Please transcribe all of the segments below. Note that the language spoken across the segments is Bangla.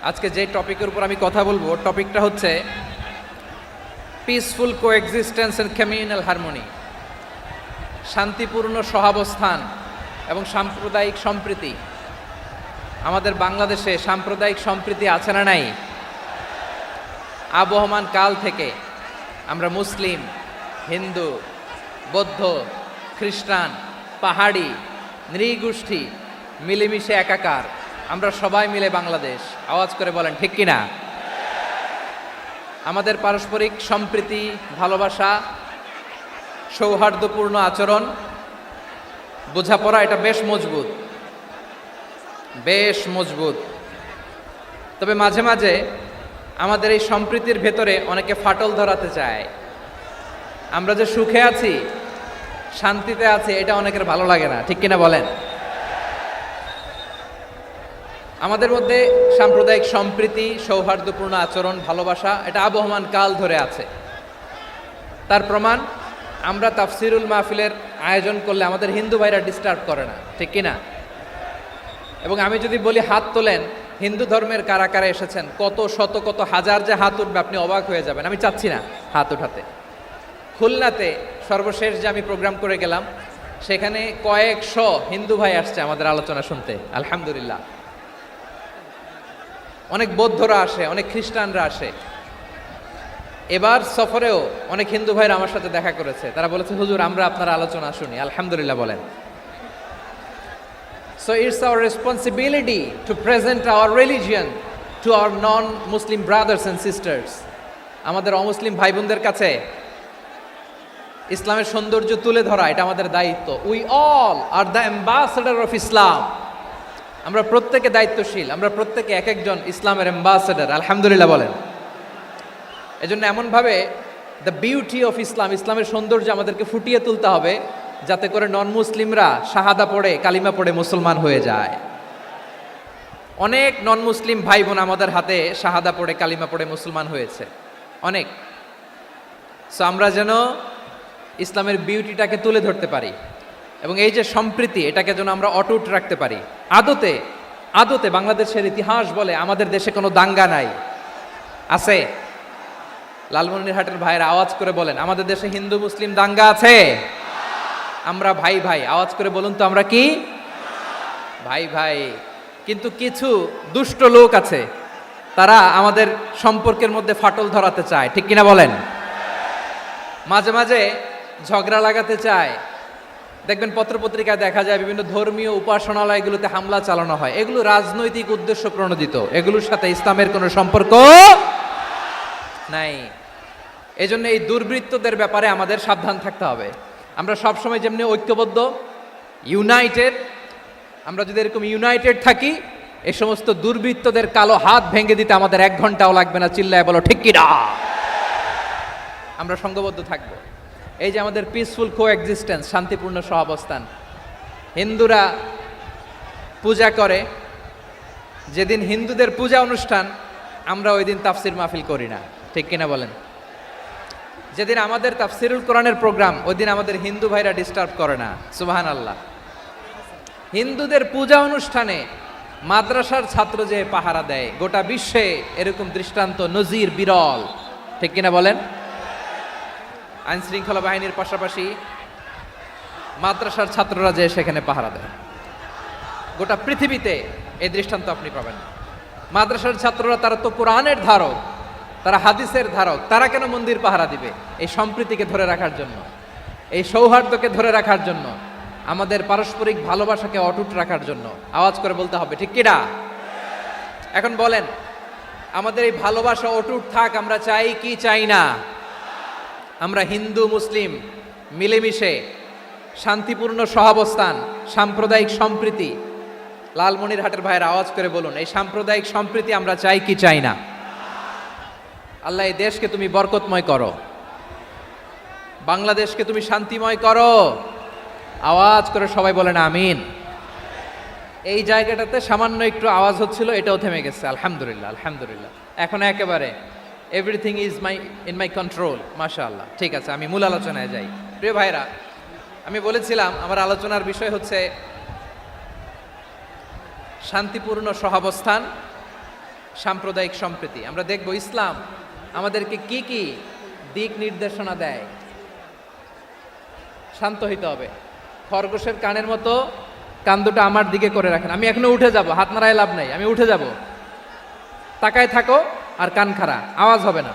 আজকে যে টপিকের উপর আমি কথা বলবো টপিকটা হচ্ছে peaceful coexistence and communal harmony, শান্তিপূর্ণ সহাবস্থান এবং সাম্প্রদায়িক সম্প্রীতি। আমাদের বাংলাদেশে সাম্প্রদায়িক সম্প্রীতি আছে না নাই? আবহমান কাল থেকে আমরা মুসলিম, হিন্দু, বৌদ্ধ, খ্রিস্টান, পাহাড়ি, নৃগোষ্ঠী মিলেমিশে একাকার, আমরা সবাই মিলে বাংলাদেশ। আওয়াজ করে বলেন ঠিক কিনা? আমাদের পারস্পরিক সম্প্রীতি, ভালোবাসা, সৌহার্দ্যপূর্ণ আচরণ, বোঝাপড়া এটা বেশ মজবুত। তবে মাঝে মাঝে আমাদের এই সম্প্রীতির ভেতরে অনেকে ফাটল ধরাতে চায়। আমরা যে সুখে আছি, শান্তিতে আছি, এটা অনেকের ভালো লাগে না, ঠিক কিনা বলেন? আমাদের মধ্যে সাম্প্রদায়িক সম্প্রীতি, সৌহার্দ্যপূর্ণ আচরণ, ভালোবাসা এটা আবহমান কাল ধরে আছে। তার প্রমাণ আমরা তাফসিরুল মাহফিলের আয়োজন করলে আমাদের হিন্দু ভাইরা ডিস্টার্ব করে না, ঠিক কিনা? এবং আমি যদি বলি হাত তোলেন, হিন্দু ধর্মের কারা কারা এসেছেন, কত শত কত হাজার যে হাত উঠবে, আপনি অবাক হয়ে যাবেন। আমি চাচ্ছি না হাত উঠাতে। খুলনাতে সর্বশেষ যে আমি প্রোগ্রাম করে গেলাম, সেখানে কয়েকশো হিন্দু ভাই আসছে আমাদের আলোচনা শুনতে, আলহামদুলিল্লাহ। অনেক বৌদ্ধরা আসে, অনেক খ্রিস্টানরা আসে। এবার সফরেও অনেক হিন্দু ভাইরা আমার সাথে দেখা করেছে। তারা বলেছে, হুজুর আমরা আপনার আলোচনা শুনি, আলহামদুলিল্লাহ বলেন। So it's our responsibility to present our religion to our non-Muslim brothers and sisters. আমাদের অমুসলিম ভাই বোনদের কাছে ইসলামের সৌন্দর্য তুলে ধরা এটা আমাদের দায়িত্ব। We all are the ambassador of Islam. আমরা প্রত্যেকে দায়িত্বশীল, আমরা প্রত্যেকে এক একজন ইসলামের অ্যাম্বাসেডর, আলহামদুলিল্লাহ বলেন। এজন্য এমনভাবে দ্য বিউটি অফ ইসলাম, ইসলামের সৌন্দর্য আমাদেরকে ফুটিয়ে তুলতে হবে, যাতে করে নন মুসলিমরা শাহাদা পড়ে, কালিমা পড়ে মুসলমান হয়ে যায়। অনেক নন মুসলিম ভাই বোন আমাদের হাতে শাহাদা পড়ে, কালিমা পড়ে মুসলমান হয়েছে, অনেক। সো আমরা যেন ইসলামের বিউটিটাকে তুলে ধরতে পারি এবং এই যে সম্প্রীতি, এটাকে যেন আমরা অটুট রাখতে পারি। আদতে বাংলাদেশের ইতিহাস বলে আমাদের দেশে কোনো দাঙ্গা নাই, আছে? লালমনিরহাটের ভাইরা আওয়াজ করে বলেন, আমাদের দেশে হিন্দু মুসলিম দাঙ্গা আছে? আমরা ভাই ভাই, আওয়াজ করে বলুন তো, আমরা কি ভাই ভাই? কিন্তু কিছু দুষ্ট লোক আছে, তারা আমাদের সম্পর্কের মধ্যে ফাটল ধরাতে চায়, ঠিক কিনা বলেন? মাঝে মাঝে ঝগড়া লাগাতে চায়। দেখবেন পত্রপত্রিকায় দেখা যায় বিভিন্ন ধর্মীয় উপাসনালয়গুলোতে হামলা চালানো হয়। এগুলো রাজনৈতিক উদ্দেশ্য প্রণোদিত, এগুলোর সাথে ইসলামের কোনো সম্পর্ক নাই। এজন্য এই দুর্বৃত্তদের ব্যাপারে আমাদের সাবধান থাকতে হবে। আমরা সবসময় যেমনি ঐক্যবদ্ধ, ইউনাইটেড, আমরা যদি এরকম ইউনাইটেড থাকি, এই সমস্ত দুর্বৃত্তদের কালো হাত ভেঙে দিতে আমাদের 1 ঘন্টাও লাগবে না। চিল্লায় বলো ঠিক কিনা? আমরা সংঘবদ্ধ থাকবো। এই যে আমাদের পিসফুল কোএক্সিস্টেন্স, শান্তিপূর্ণ সহাবস্থান। হিন্দুরা পূজা করে, যেদিন হিন্দুদের পূজা অনুষ্ঠান, আমরা ওই দিন তাফসির মাহফিল করি না, ঠিক কিনা বলেন? যেদিন আমাদের তাফসিরুল কোরআনের প্রোগ্রাম, ওই দিন আমাদের হিন্দু ভাইরা ডিস্টার্ব করে না, সুবহানাল্লাহ। হিন্দুদের পূজা অনুষ্ঠানে মাদ্রাসার ছাত্র যে পাহারা দেয়, গোটা বিশ্বে এরকম দৃষ্টান্ত নজির বিরল, ঠিক কিনা বলেন? আইন শৃঙ্খলা বাহিনীর পাশাপাশি মাদ্রাসার ছাত্ররা যে সেখানে পাহারা দেয়, গোটা পৃথিবীতে এই দৃষ্টান্ত আপনি পাবেন না। মাদ্রাসার ছাত্ররা, তারা তো কোরআনের ধারক, তারা হাদিসের ধারক, তারা কেন মন্দির পাহারা দিবে? এই সম্প্রীতিকে ধরে রাখার জন্য, এই সৌহার্দ্যকে ধরে রাখার জন্য, আমাদের পারস্পরিক ভালোবাসাকে অটুট রাখার জন্য। আওয়াজ করে বলতে হবে ঠিক কিনা? এখন বলেন, আমাদের এই ভালোবাসা অটুট থাক, আমরা চাই কি চাই না? আমরা হিন্দু মুসলিম মিলেমিশে শান্তিপূর্ণ সহাবস্থান, সাম্প্রদায়িক সম্প্রীতি। লালমনিরহাটের ভাইয়ের আওয়াজ করে বলুন, এই সাম্প্রদায়িক সম্প্রীতি আমরা চাই কি চাই না? আল্লাহ এই দেশকে তুমি বরকতময় করো, বাংলাদেশকে তুমি শান্তিময় করো। আওয়াজ করে সবাই বলেন আমিন। এই জায়গাটাতে সামান্য একটু আওয়াজ হচ্ছিল, এটাও থেমে গেছে, আলহামদুলিল্লাহ আলহামদুলিল্লাহ। এখন একেবারে everything is in my control, মাশাআল্লাহ। ঠিক আছে, আমি মূল আলোচনায় যাই। প্রিয় ভাইরা, আমি বলেছিলাম আমার আলোচনার বিষয় হচ্ছে শান্তিপূর্ণ সহাবস্থান, সাম্প্রদায়িক সম্প্রীতি। আমরা দেখব ইসলাম আমাদেরকে কি কি দিক নির্দেশনা দেয়। শান্ত হইতে হবে, খরগোশের কানের মতো কান দুটো আমার দিকে করে রাখেন। আমি এখনো উঠে যাব, হাত নাড়ায় লাভ নাই, আমি উঠে যাব। তাকায় থাকো আর কান খাড়া, আওয়াজ হবে না।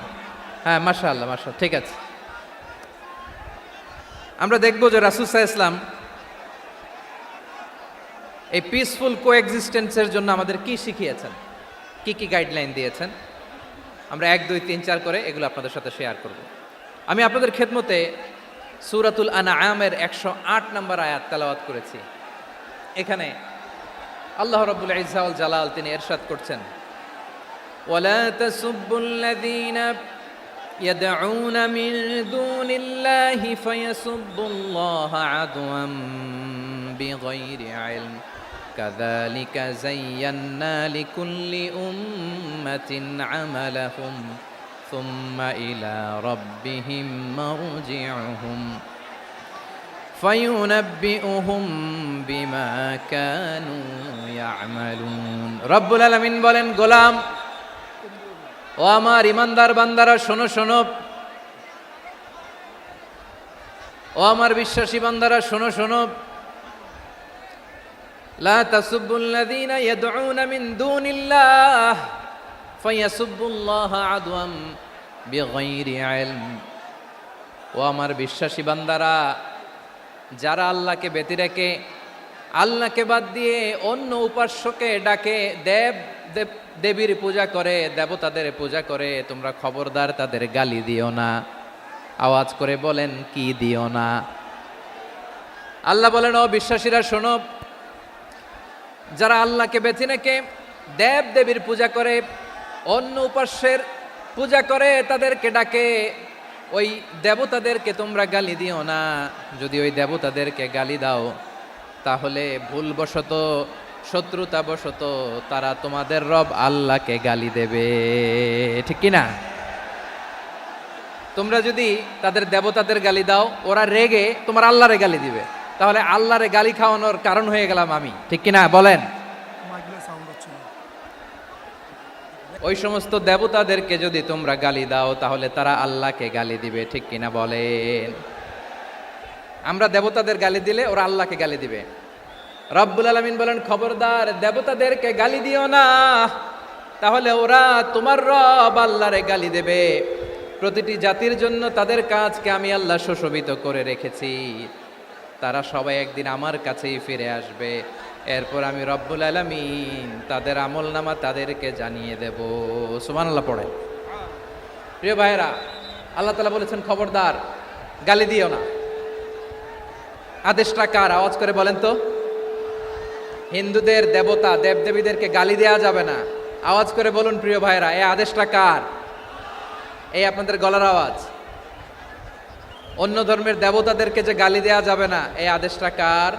হ্যাঁ, মাশাআল্লাহ মাশাআল্লাহ, ঠিক আছে। আমরা দেখব যে রাসূল সাল্লাল্লাহু আলাইহি ওয়াসাল্লাম এই পিসফুল কোএক্সিস্টেন্সের জন্য আমাদের কি শিখিয়েছেন, কি কি গাইডলাইন দিয়েছেন। আমরা 1 2 3 4 করে এগুলো আপনাদের সাথে শেয়ার করব। আমি আপনাদের খেদমতে সূরাতুল আনআমের 108 নম্বর আয়াত তেলাওয়াত করেছি। এখানে আল্লাহ রাব্বুল ইজ্জা ওয়াল জালাল তিনি ইরশাদ করছেন, ওয়ালা তাসুব্বুল্লাযীনা ইয়াদউনা মিন দুনিল্লাহি ফায়াসুব্বুল্লাহা আদওয়াম বিগাইরি ইলম কাযালিকা যায়্যান্না লিকুল্লি উম্মাতিন আমালাহুম সুম্মা ইলা রাব্বিহিম মারজিউহুম ফায়ুনাব্বিউহুম বিমা কানু ইয়ামালুন। রব্বুল আলামিন বলেন, গোলাম ও আমার ইমানদার বান্দারা শোনো শোনো, ও আমার বিশ্বাসী বান্দারা শোনো শোনো, লা তাসুব্বুল্লাযীনা ইয়াদউনা মিন দুনিল্লাহ ফায়াসুব্বুল্লাহা আদওয়াম বিগাইরি ইলম। ও আমার বিশ্বাসী বান্দারা, যারা আল্লাহকে ব্যতি রেখে, আল্লাহকে বাদ দিয়ে অন্য উপাস্যকে ডাকে, দেবীর পূজা করে, দেবতাদের পূজা করে, তোমরা খবরদার তাদের গালি দিও না। আওয়াজ করে বলেন, কি দিও না? আল্লাহ বলেন, ও বিশ্বাসীরা শোনো, যারা আল্লাহকে বেছে রেখে দেবীর পূজা করে, অন্য উপাস্যের পূজা করে, তাদেরকে ডাকে, ওই দেবতাদেরকে তোমরা গালি দিও না। যদি ওই দেবতাদেরকে গালি দাও তাহলে ভুলবশত, শত্রুতাবশত তারা তোমাদের রব আল্লাহকে গালি দেবে, ঠিক কি না? তোমরা যদি তাদের দেবতাদের গালি দাও, ওরা রেগে তোমার আল্লাহরে গালি দিবে, তাহলে আল্লাহরে গালি খাওয়ানোর কারণ হয়ে গেলাম আমি, ঠিক কি না? বলেন। ওই সমস্ত দেবতাদেরকে যদি তোমরা গালি দাও তাহলে তারা আল্লাহকে গালি দিবে, ঠিক কিনা বলেন। আমরা দেবতাদের গালি দিলে ওরা আল্লাহকে গালি দিবে। রব্বুল আলামিন বলেন, খবরদার দেবতাদেরকে গালি দিও না, তাহলে ওরা তোমার রব আল্লাহরে গালি দেবে। প্রতিটি জাতির জন্য তাদের কাজকে আমি আল্লাহ সুশোভিত করে রেখেছি, তারা সবাই একদিন আমার কাছেই ফিরে আসবে। এরপর আমি রব্বুল আলামিন তাদের আমলনামা তাদেরকে জানিয়ে দেব। সুবহানাল্লাহ পড়ে। প্রিয় ভাইরা, আল্লাহ তাআলা বলেছেন, খবরদার গালি দিও না। আদেশটা কার? আওয়াজ করে বলেন তো। হিন্দুদের দেবতা দেবদেবীদেরকে গালি দেওয়া যাবে না। আওয়াজ করে বলুন প্রিয় ভাইরা, এই আদেশটা কার? এই আপনাদের গলার আওয়াজ। অন্য ধর্মের দেবতাদেরকে যে গালি দেওয়া যাবে না, এই আদেশটা কার?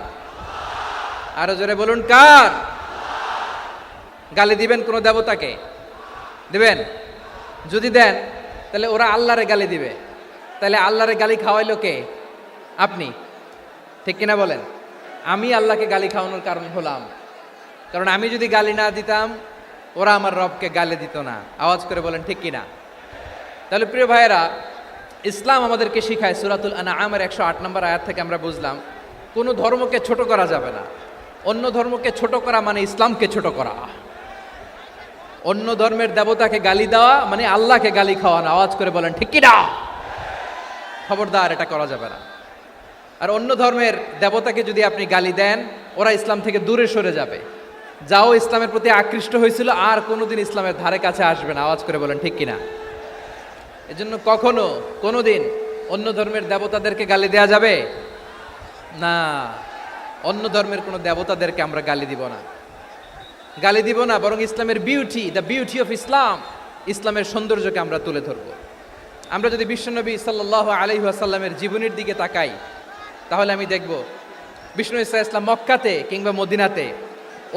আরো জোরে বলুন, কার? গালি দিবেন কোন দেবতাকে? দিবেন? যদি দেন তাহলে ওরা আল্লাহরে গালি দিবে, তাহলে আল্লাহরে গালি খাওয়াইলো কে? আপনি, ঠিক কিনা বলেন? আমি আল্লাহকে গালি খাওয়ানোর কারণ হলাম, কারণ আমি যদি গালি না দিতাম ওরা আমার রবকে গালি দিত না। আওয়াজ করে বলেন, ঠিক কিনা? তাহলে প্রিয় ভাইয়েরা, ইসলাম আমাদেরকে শিখায়, সূরাতুল আনআমের 108 নম্বর আয়াত থেকে আমরা বুঝলাম, কোনো ধর্মকে ছোট করা যাবে না। অন্য ধর্মকে ছোট করা মানে ইসলামকে ছোট করা। অন্য ধর্মের দেবতাকে গালি দেওয়া মানে আল্লাহকে গালি খাওয়ানো। আওয়াজ করে বলেন, ঠিক কি না? খবরদার, এটা করা যাবে না। আর অন্য ধর্মের দেবতাকে যদি আপনি গালি দেন, ওরা ইসলাম থেকে দূরে সরে যাবে। যাও ইসলামের প্রতি আকৃষ্ট হয়েছিল আর কোনোদিন ইসলামের ধারে কাছে আসবে না। আওয়াজ করে বলেন, ঠিক কিনা? এজন্য কখনো কোনোদিন অন্য ধর্মের দেবতাদেরকে গালি দেয়া যাবে না। অন্য ধর্মের কোনো দেবতাদেরকে আমরা গালি দিব না, গালি দিব না, বরং ইসলামের beauty, the beauty of Islam, ইসলামের সৌন্দর্যকে আমরা তুলে ধরব। আমরা যদি বিশ্বনবী সাল্লাল্লাহু আলাইহি ওয়াসাল্লামের জীবনের দিকে তাকাই, তাহলে আমি দেখব বিষ্ণু ইসলাম মক্কাতে কিংবা মদিনাতে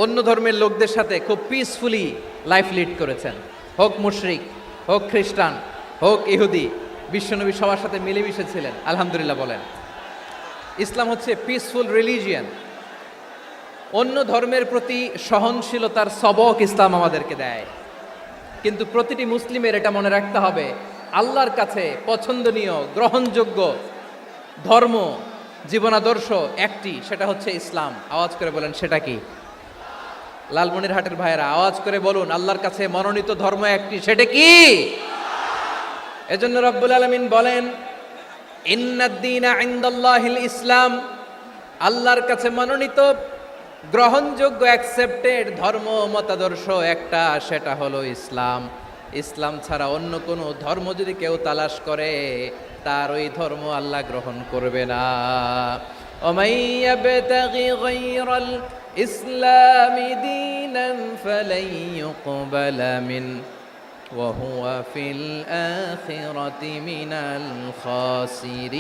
অন্য ধর্মের লোকদের সাথে খুব পিসফুলি লাইফ লিড করেছেন। হোক মুশরিক, হোক খ্রিস্টান, হোক ইহুদি, বিশ্বনবী সবার সাথে মিলেমিশে ছিলেন। আলহামদুলিল্লাহ বলেন। ইসলাম হচ্ছে পিসফুল রিলিজিয়ান। অন্য ধর্মের প্রতি সহনশীলতার সবক ইসলাম আমাদেরকে দেয়। কিন্তু প্রতিটি মুসলিমের এটা মনে রাখতে হবে, আল্লাহর কাছে পছন্দনীয় গ্রহণযোগ্য ধর্ম জীবনাদর্শ একটি, সেটা হচ্ছে ইসলাম। আওয়াজ করে বলেন সেটা কি? লালমনিরহাটের ভাইয়েরা আওয়াজ করে বলুন, আল্লাহর কাছে মনোনীত ধর্ম একটি, সেটা কি? এজন্য রব্বুল আলামিন বলেন, ইন্নাদ-দীনা ইনদাল্লাহিল ইসলাম, আল্লাহর কাছে মনোনীত গ্রহণযোগ্য অ্যাকসেপ্টেড ধর্ম মতাদর্শ একটা, সেটা হলো ইসলাম। ইসলাম ছাড়া অন্য কোনো ধর্ম যদি কেউ তালাশ করে, তার ওই ধর্ম আল্লাহ গ্রহণ করবে না। ওমাই ইয়াবতাগি গায়রাল ইসলামি দীনান ফালাই ইউকবালা মিন ওয়া হুয়া ফিল আখিরাতি মিনাল খাসিরিন।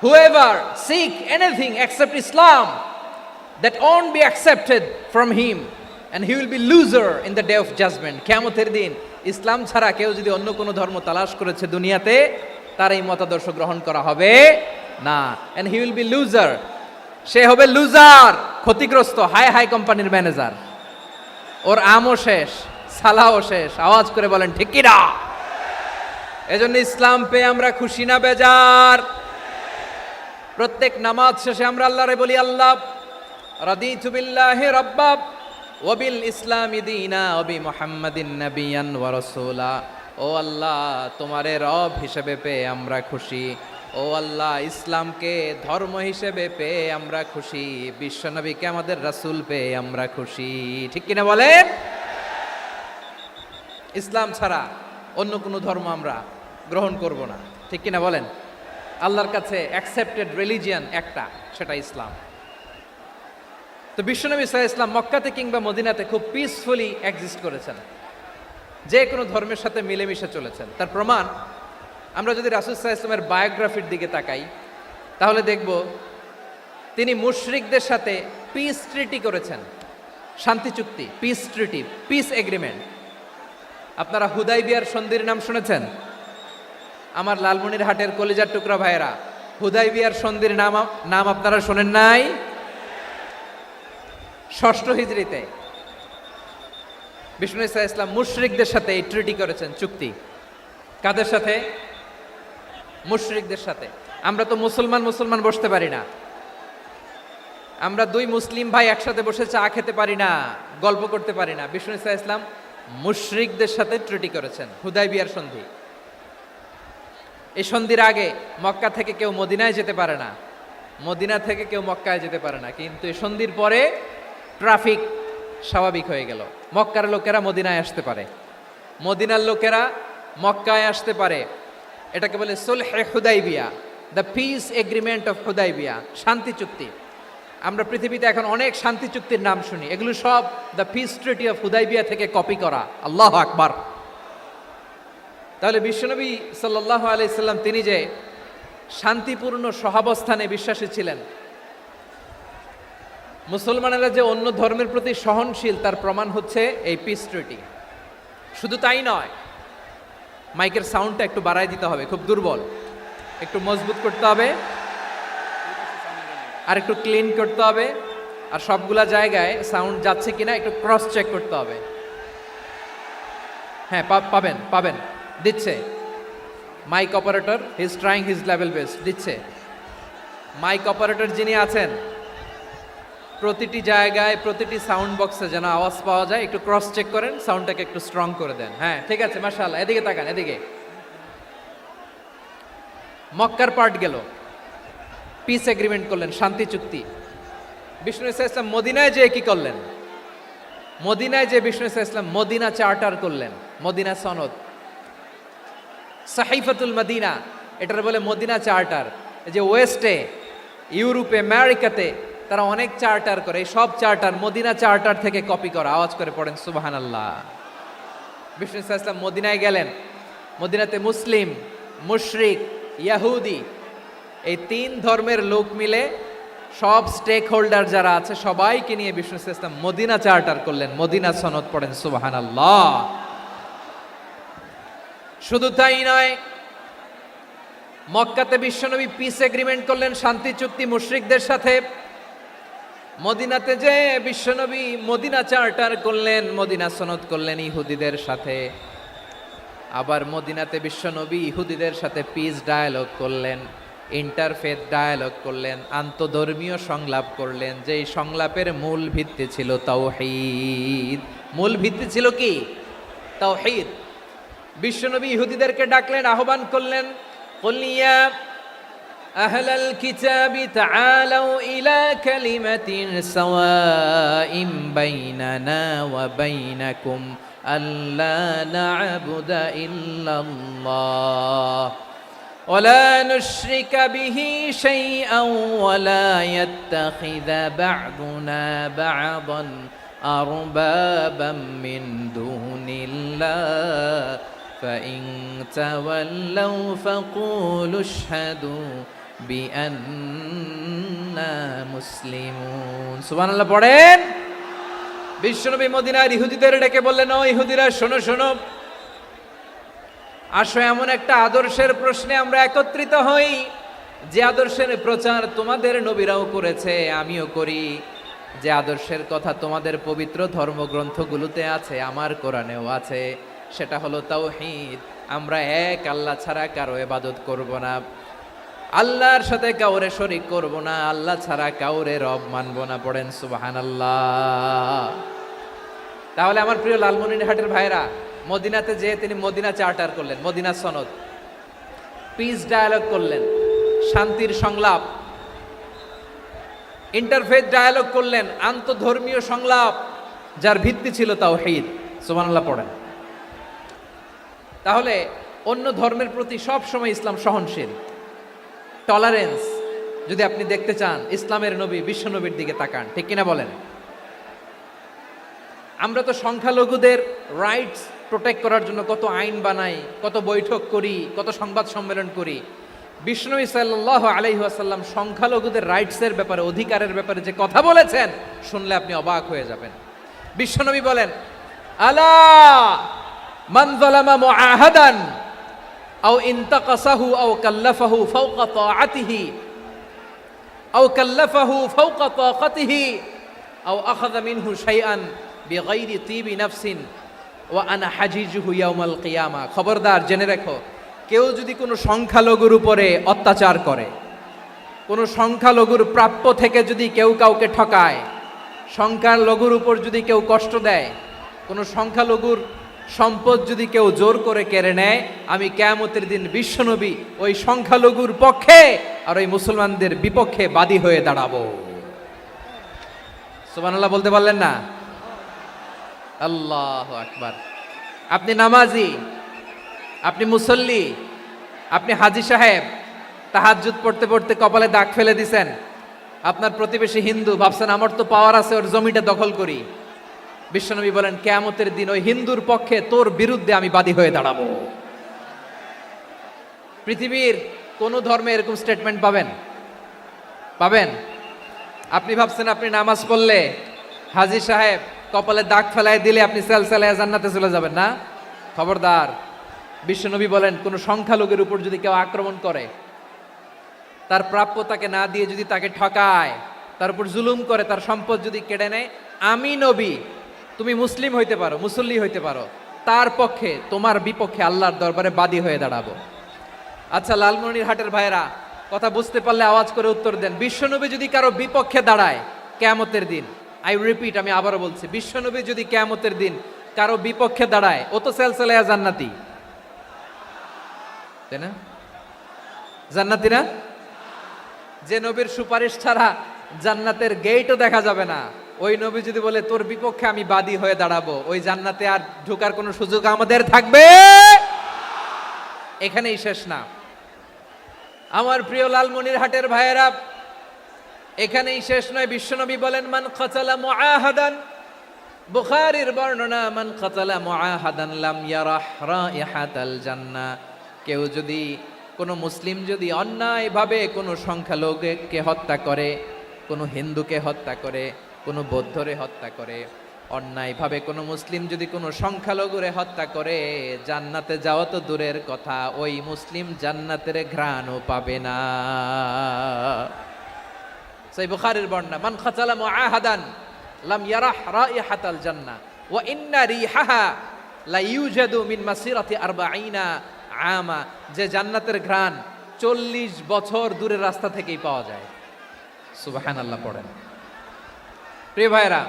Whoever seek anything except Islam, that won't be accepted from him, and he will be loser in the day of judgment. কিয়ামতের দিন ইসলাম ছাড়া কেউ যদি অন্য কোনো ধর্ম তালাশ করেছে দুনিয়াতে, তার এই মতাদর্শ গ্রহণ করা হবে না, and he will be loser. সে হবে লুজার, ক্ষতিগ্রস্ত, হাই হাই কোম্পানির ম্যানেজার। ওর আমও শেষ, সালাও শেষ। আওয়াজ করে বলেন ঠিক কি না? এজন্য ইসলাম পেয়ে আমরা খুশি না বেজার? প্রত্যেক নামাজ শেষে আমরা আল্লাহরে বলি, আল্লাহ রাদিতু বিল্লাহি রাব্বা ওয়া বিল ইসলামি দীনা ওয়া বি মুহাম্মাদিন নাবিয়ান ওয়া রাসূলা। ও আল্লাহ, তোমারে রব হিসেবে পেয়ে আমরা খুশি। ও আল্লাহ, ইসলামকে ধর্ম হিসেবে পেয়ে আমরা খুশি। বিশ্বনবীকে আমাদের রাসূল পেয়ে আমরা খুশি। ঠিক কিনা বলেন? ইসলাম ছাড়া অন্য কোনো ধর্ম আমরা গ্রহণ করব না। ঠিক কিনা বলেন? আল্লাহর কাছে অ্যাকসেপ্টেড রিলিজিয়ান একটা, সেটা ইসলাম। তো বিশ্বনবী সাল্লাল্লাহু আলাইহি ওয়াসাল্লাম মক্কাতে কিংবা মদিনাতে খুব পিসফুলি এক্সিস্ট করেছেন, যে কোনো ধর্মের সাথে মিলেমিশে চলেছেন। তার প্রমাণ আমরা যদি রাসূল সাল্লাল্লাহু আলাইহি ওয়াসাল্লামের বায়োগ্রাফির দিকে তাকাই, তাহলে দেখব তিনি মুশরিকদের সাথে পিস ট্রিটি করেছেন, শান্তি চুক্তি, পিস ট্রিটি, পিস এগ্রিমেন্ট। আপনারা হুদাইবিয়ার সন্ধির নাম শুনেছেন? আমার লালমনিরহাটের কলিজার টুকরা ভাইয়েরা, হুদাইবিয়ার সন্ধির নাম আপনারা শোনেন নাই? 6ষ্ঠ হিজরিতে বিষ্ণু ঈসা ইসলাম মুশরিকদের সাথে এই ট্রিটি করেছেন, চুক্তি। কাদের সাথে? মুশরিকদের সাথে। আমরা তো মুসলমান বসতে পারি না, আমরা দুই মুসলিম ভাই একসাথে বসে চা খেতে পারি না, গল্প করতে পারি না। বিষ্ণু ঈসা ইসলাম মুশরিকদের সাথে ট্রিটি করেছেন, হুদাইবিয়ার সন্ধি। এই সন্ধির আগে মক্কা থেকে কেউ মদিনায় যেতে পারে না, মদিনা থেকে কেউ মক্কায় যেতে পারে না। কিন্তু এই সন্ধির পরে ট্রাফিক স্বাভাবিক হয়ে গেল। মক্কার লোকেরা মদিনায় আসতে পারে, মদিনার লোকেরা মক্কায় আসতে পারে। এটাকে বলে সুলহে হুদাইবিয়া, the peace agreement of Hudaibiya, শান্তি চুক্তি। আমরা পৃথিবীতে এখন অনেক শান্তি চুক্তির নাম শুনি, এগুলো সব the piece treaty of Hudaibiya থেকে কপি করা। আল্লাহু আকবার। তাহলে বিশ্বনবী সাল্লাল্লাহু আলাইহি সাল্লাম তিনি যে শান্তিপূর্ণ সহাবস্থানে বিশ্বাসী ছিলেন, মুসলমানেরা যে অন্য ধর্মের প্রতি সহনশীল, তার প্রমাণ হচ্ছে এই পিস ট্রিটি। শুধু তাই নয়, মাইকের সাউন্ডটা একটু বাড়ায় দিতে হবে, খুব দুর্বল, একটু মজবুত করতে হবে, আর একটু ক্লিন করতে হবে, আর সবগুলা জায়গায় সাউন্ড যাচ্ছে কিনা একটু ক্রস চেক করতে হবে। হ্যাঁ, পাবেন দিচ্ছে mic operator, he is trying his level best, দিচ্ছে। মাইক অপারেটর যিনি আছেন, প্রতিটি জায়গায় প্রতিটি সাউন্ড বক্সে যেন আওয়াজ পাওয়া যায়, একটু ক্রস চেক করেন, সাউন্ডটাকে একটু স্ট্রং করে দেন। হ্যাঁ, ঠিক আছে, মাশাআল্লাহ। এদিকে তাকান, এদিকে। মক্কার পার্ট গেল, পিস এগ্রিমেন্ট করলেন, শান্তি চুক্তি। বিষ্ণু ঈসা ইসলাম মদিনায় যে কি করলেন? মদিনায় যে বিষ্ণু ঈসা ইসলাম মদিনা চার্টার করলেন, মদিনা সনদ, সাহিফাতুল মদিনা, এটার বলে মদিনা চার্টার। যে ওয়েস্টে, ইউরোপে, আমেরিকাতে তারা অনেক চার্টার করে, এই সব চার্টার মদিনা চার্টার থেকে কপি করা। আওয়াজ করে পড়েন সুবহানাল্লাহ। বিষ্ণু ঈসা ইসলাম মদিনায় গেলেন, মদিনাতে মুসলিম, মুশরিক, ইয়াহুদি, এই 3 ধর্মের লোক মিলে সব স্টেক হোল্ডার যারা আছে সবাইকে নিয়ে বিষ্ণু ঈসা ইসলাম মদিনা চার্টার করলেন, মদিনা সনদ। পড়েন সুবহানাল্লাহ। শুধু তাই নয়, মক্কাতে বিশ্বনবী পিস এগ্রিমেন্ট করলেন, শান্তি চুক্তি মুশরিকদের সাথে। মদিনাতে যে বিশ্বনবী মদিনা চার্টার করলেন, মদিনা সনদ করলেন ইহুদিদের সাথে। আবার মদিনাতে বিশ্বনবী ইহুদিদের সাথে পিস ডায়ালগ করলেন, ইন্টারফেথ ডায়ালগ করলেন, আন্তধর্মীয় সংলাপ করলেন। যেই সংলাপের মূল ভিত্তি ছিল তাওহীদ। মূল ভিত্তি ছিল কি? তাওহীদ। বিশ্বনবী ইহুদিদেরকে ডাকলেন, আহ্বান করলেন, কুল ইয়া আহলাল কিতাবি তাআলাউ ইলা কালিমাতিন সাওয়াইন বাইনানা ওয়া বাইনাকুম আল্লা না'বুদা ইল্লাল্লাহ ওয়া লা নুশরিকা বিহি শাইআন ওয়া লা ইয়াত্তাখিযা বা'দুনা বা'দান আরবাবাম মিন দুনিল্লাহ فإن تولوا فقولوا اشهدوا بأننا مسلمون সুবহানাল্লাহ পড়েন। বিশ্বনবী মদিনার ইহুদিদের ডেকে বললেন, ও ইহুদিরা শোনো শোনো, আসো এমন একটা আদর্শের প্রশ্নে আমরা একত্রিত হই যে আদর্শের প্রচার তোমাদের নবীরাও করেছে, আমিও করি। যে আদর্শের কথা তোমাদের পবিত্র ধর্মগ্রন্থগুলোতে আছে, আমার কোরআনেও আছে, সেটা হলো তাওহীদ। আমরা এক আল্লাহ ছাড়া কারো ইবাদত করব না, আল্লাহর সাথে কাউরে শরীক করব না, আল্লাহ ছাড়া কাউরে রব মানব না। পড়েন সুবহানাল্লাহ। তাহলে আমার প্রিয় লালমনিরহাটের ভাইরা, মদিনাতে যে তিনি মদিনা চার্টার করলেন, মদিনা সনদ, পিস ডায়ালগ করলেন, শান্তির সংলাপ, ইন্টারফেথ ডায়ালগ করলেন, আন্তধর্মীয় সংলাপ, যার ভিত্তি ছিল তাওহীদ। সুবহানাল্লাহ পড়েন। তাহলে অন্য ধর্মের প্রতি সব সময় ইসলাম সহনশীল, টলারেন্স। যদি আপনি দেখতে চান ইসলামের নবী বিশ্ব নবীর দিকে তাকান, ঠিক কিনা বলেন? আমরা তো সংখ্যালঘুদের রাইটস প্রোটেক্ট করার জন্য কত আইন বানাই, কত বৈঠক করি, কত সংবাদ সম্মেলন করি। বিশ্বনবী সাল্লাল্লাহু আলাইহি ওয়াসাল্লাম সংখ্যালঘুদের রাইটসের ব্যাপারে, অধিকারের ব্যাপারে যে কথা বলেছেন, শুনলে আপনি অবাক হয়ে যাবেন। বিশ্বনবী বলেন, আলা মান যালামা মুআহাদান আও ইনতাকাসাহু আও কাল্লাফাহু ফাওকা তাআতিহি আও কাল্লাফাহু ফাওকা তাকাতিহি আও আখাযা মিনহু শাইআন বিগাইরি তিবি নাফসিন ওয়া আনা হাজিজুহু ইয়াউমাল কিয়ামা। খবরদার, জেনে রেখো, কেউ যদি কোনো সংখ্যালঘুর উপরে অত্যাচার করে, কোনো সংখ্যালঘুর প্রাপ্য থেকে যদি কেউ কাউকে ঠকায়, সংখ্যালঘুর উপর যদি কেউ কষ্ট দেয়, কোনো সংখ্যালঘুর সম্পদ যদি কেউ জোর করে কেড়ে নেয়, আমি কিয়ামতের দিন বিশ্বনবী ওই সংখ্যালঘুর পক্ষে আর ওই মুসলমানদের বিপক্ষে বাদী হয়ে দাঁড়াবো। সুবহানাল্লাহ বলতে পারলেন না? আল্লাহু আকবার। আপনি নামাজি, আপনি মুসল্লি, আপনি হাজী সাহেব, তাহাজ্জুদ পড়তে পড়তে কপালে দাগ ফেলে দিছেন, আপনার প্রতিবেশী হিন্দু, ভাবছেন আমার তো পাওয়ার আছে, ওর জমিটা দখল করি। বিশ্বনবী বলেন, কিয়ামতের দিন ওই হিন্দুর পক্ষে তোর বিরুদ্ধে আমি বাদী হয়ে দাঁড়াবো। পৃথিবীর কোন ধর্মে এরকম স্টেটমেন্ট পাবেন? পাবেন? আপনি ভাবছেন আপনি নামাজ পড়লে হাজী সাহেব কপালে দাগ ফেলায় দিলে আপনি সেলসেলায় জান্নাতে চলে যাবেন না? খবরদার। বিশ্বনবী বলেন, কোন সংখ্যালঘুর উপর যদি কেউ আক্রমণ করে, তার প্রাপ্য তাকে না দিয়ে যদি তাকে ঠকায়, তার উপর জুলুম করে, তার সম্পদ যদি কেড়ে নেয়, আমি নবী, তুমি মুসলিম হইতে পারো, মুসল্লি হইতে পারো, তার পক্ষে, তোমার বিপক্ষে আল্লাহর দরবারে বাদী হয়ে দাঁড়াবো। আচ্ছা লালমনিরহাটের ভাইরা, কথা বুঝতে পারলে আওয়াজ করে উত্তর দেন। বিশ্বনবী যদি কারো বিপক্ষে দাঁড়ায় কিয়ামতের দিন, আই রিপিট, আমি আবারও বলছি, বিশ্বনবী যদি কিয়ামতের দিন কারো বিপক্ষে দাঁড়ায়, ও তো সেলসেলায়া জান্নাতি, তাই না? জান্নাতি না? যে নবীর সুপারিশ ছাড়া জান্নাতের গেটও দেখা যাবে না, ওই নবী যদি বলে তোর বিপক্ষে আমি বাদী হয়ে দাঁড়াবো, ওই জান্নাতে আর ঢোকার কোনো সুযোগ আমাদের থাকবে? এখানেই শেষ না আমার প্রিয় লালমনিরহাটের ভাইয়েরা, এখানেই শেষ নয়। বিশ্বনবী বলেন, মান কাতালা মুআহাদান, বুখারীর বর্ণনা, মান কাতালা মুআহাদান লাম ইয়ারাহ রাইহাতাল জান্নাহ। কেউ যদি, কোনো মুসলিম যদি অন্যায়ভাবে কোনো সংখ্যালঘুকে হত্যা করে, কোনো হিন্দুকে হত্যা করে, কোনো বৌদ্ধরে হত্যা করে, অন্যায়ভাবে কোনো মুসলিম যদি কোনো সংখ্যালঘুরে হত্যা করে, জান্নাতে যাওয়া তো দূরের কথা, ওই মুসলিম জান্নাতের ঘ্রাণও পাবে না। সহিহ বুখারীর বর্ণনা, মান খাতালা মুআহাদান লাম ইয়ারাহ রাইহাতাল জান্নাহ ওয়া ইন্না রিহাহা লা ইউজাদু মিন মাসিরাতি 40 আমা, যে জান্নাতের ঘ্রাণ 40 বছর দূরের রাস্তা থেকেই পাওয়া যায়। সুবহানাল্লাহ পড়েন। প্রিয় ভাইরা,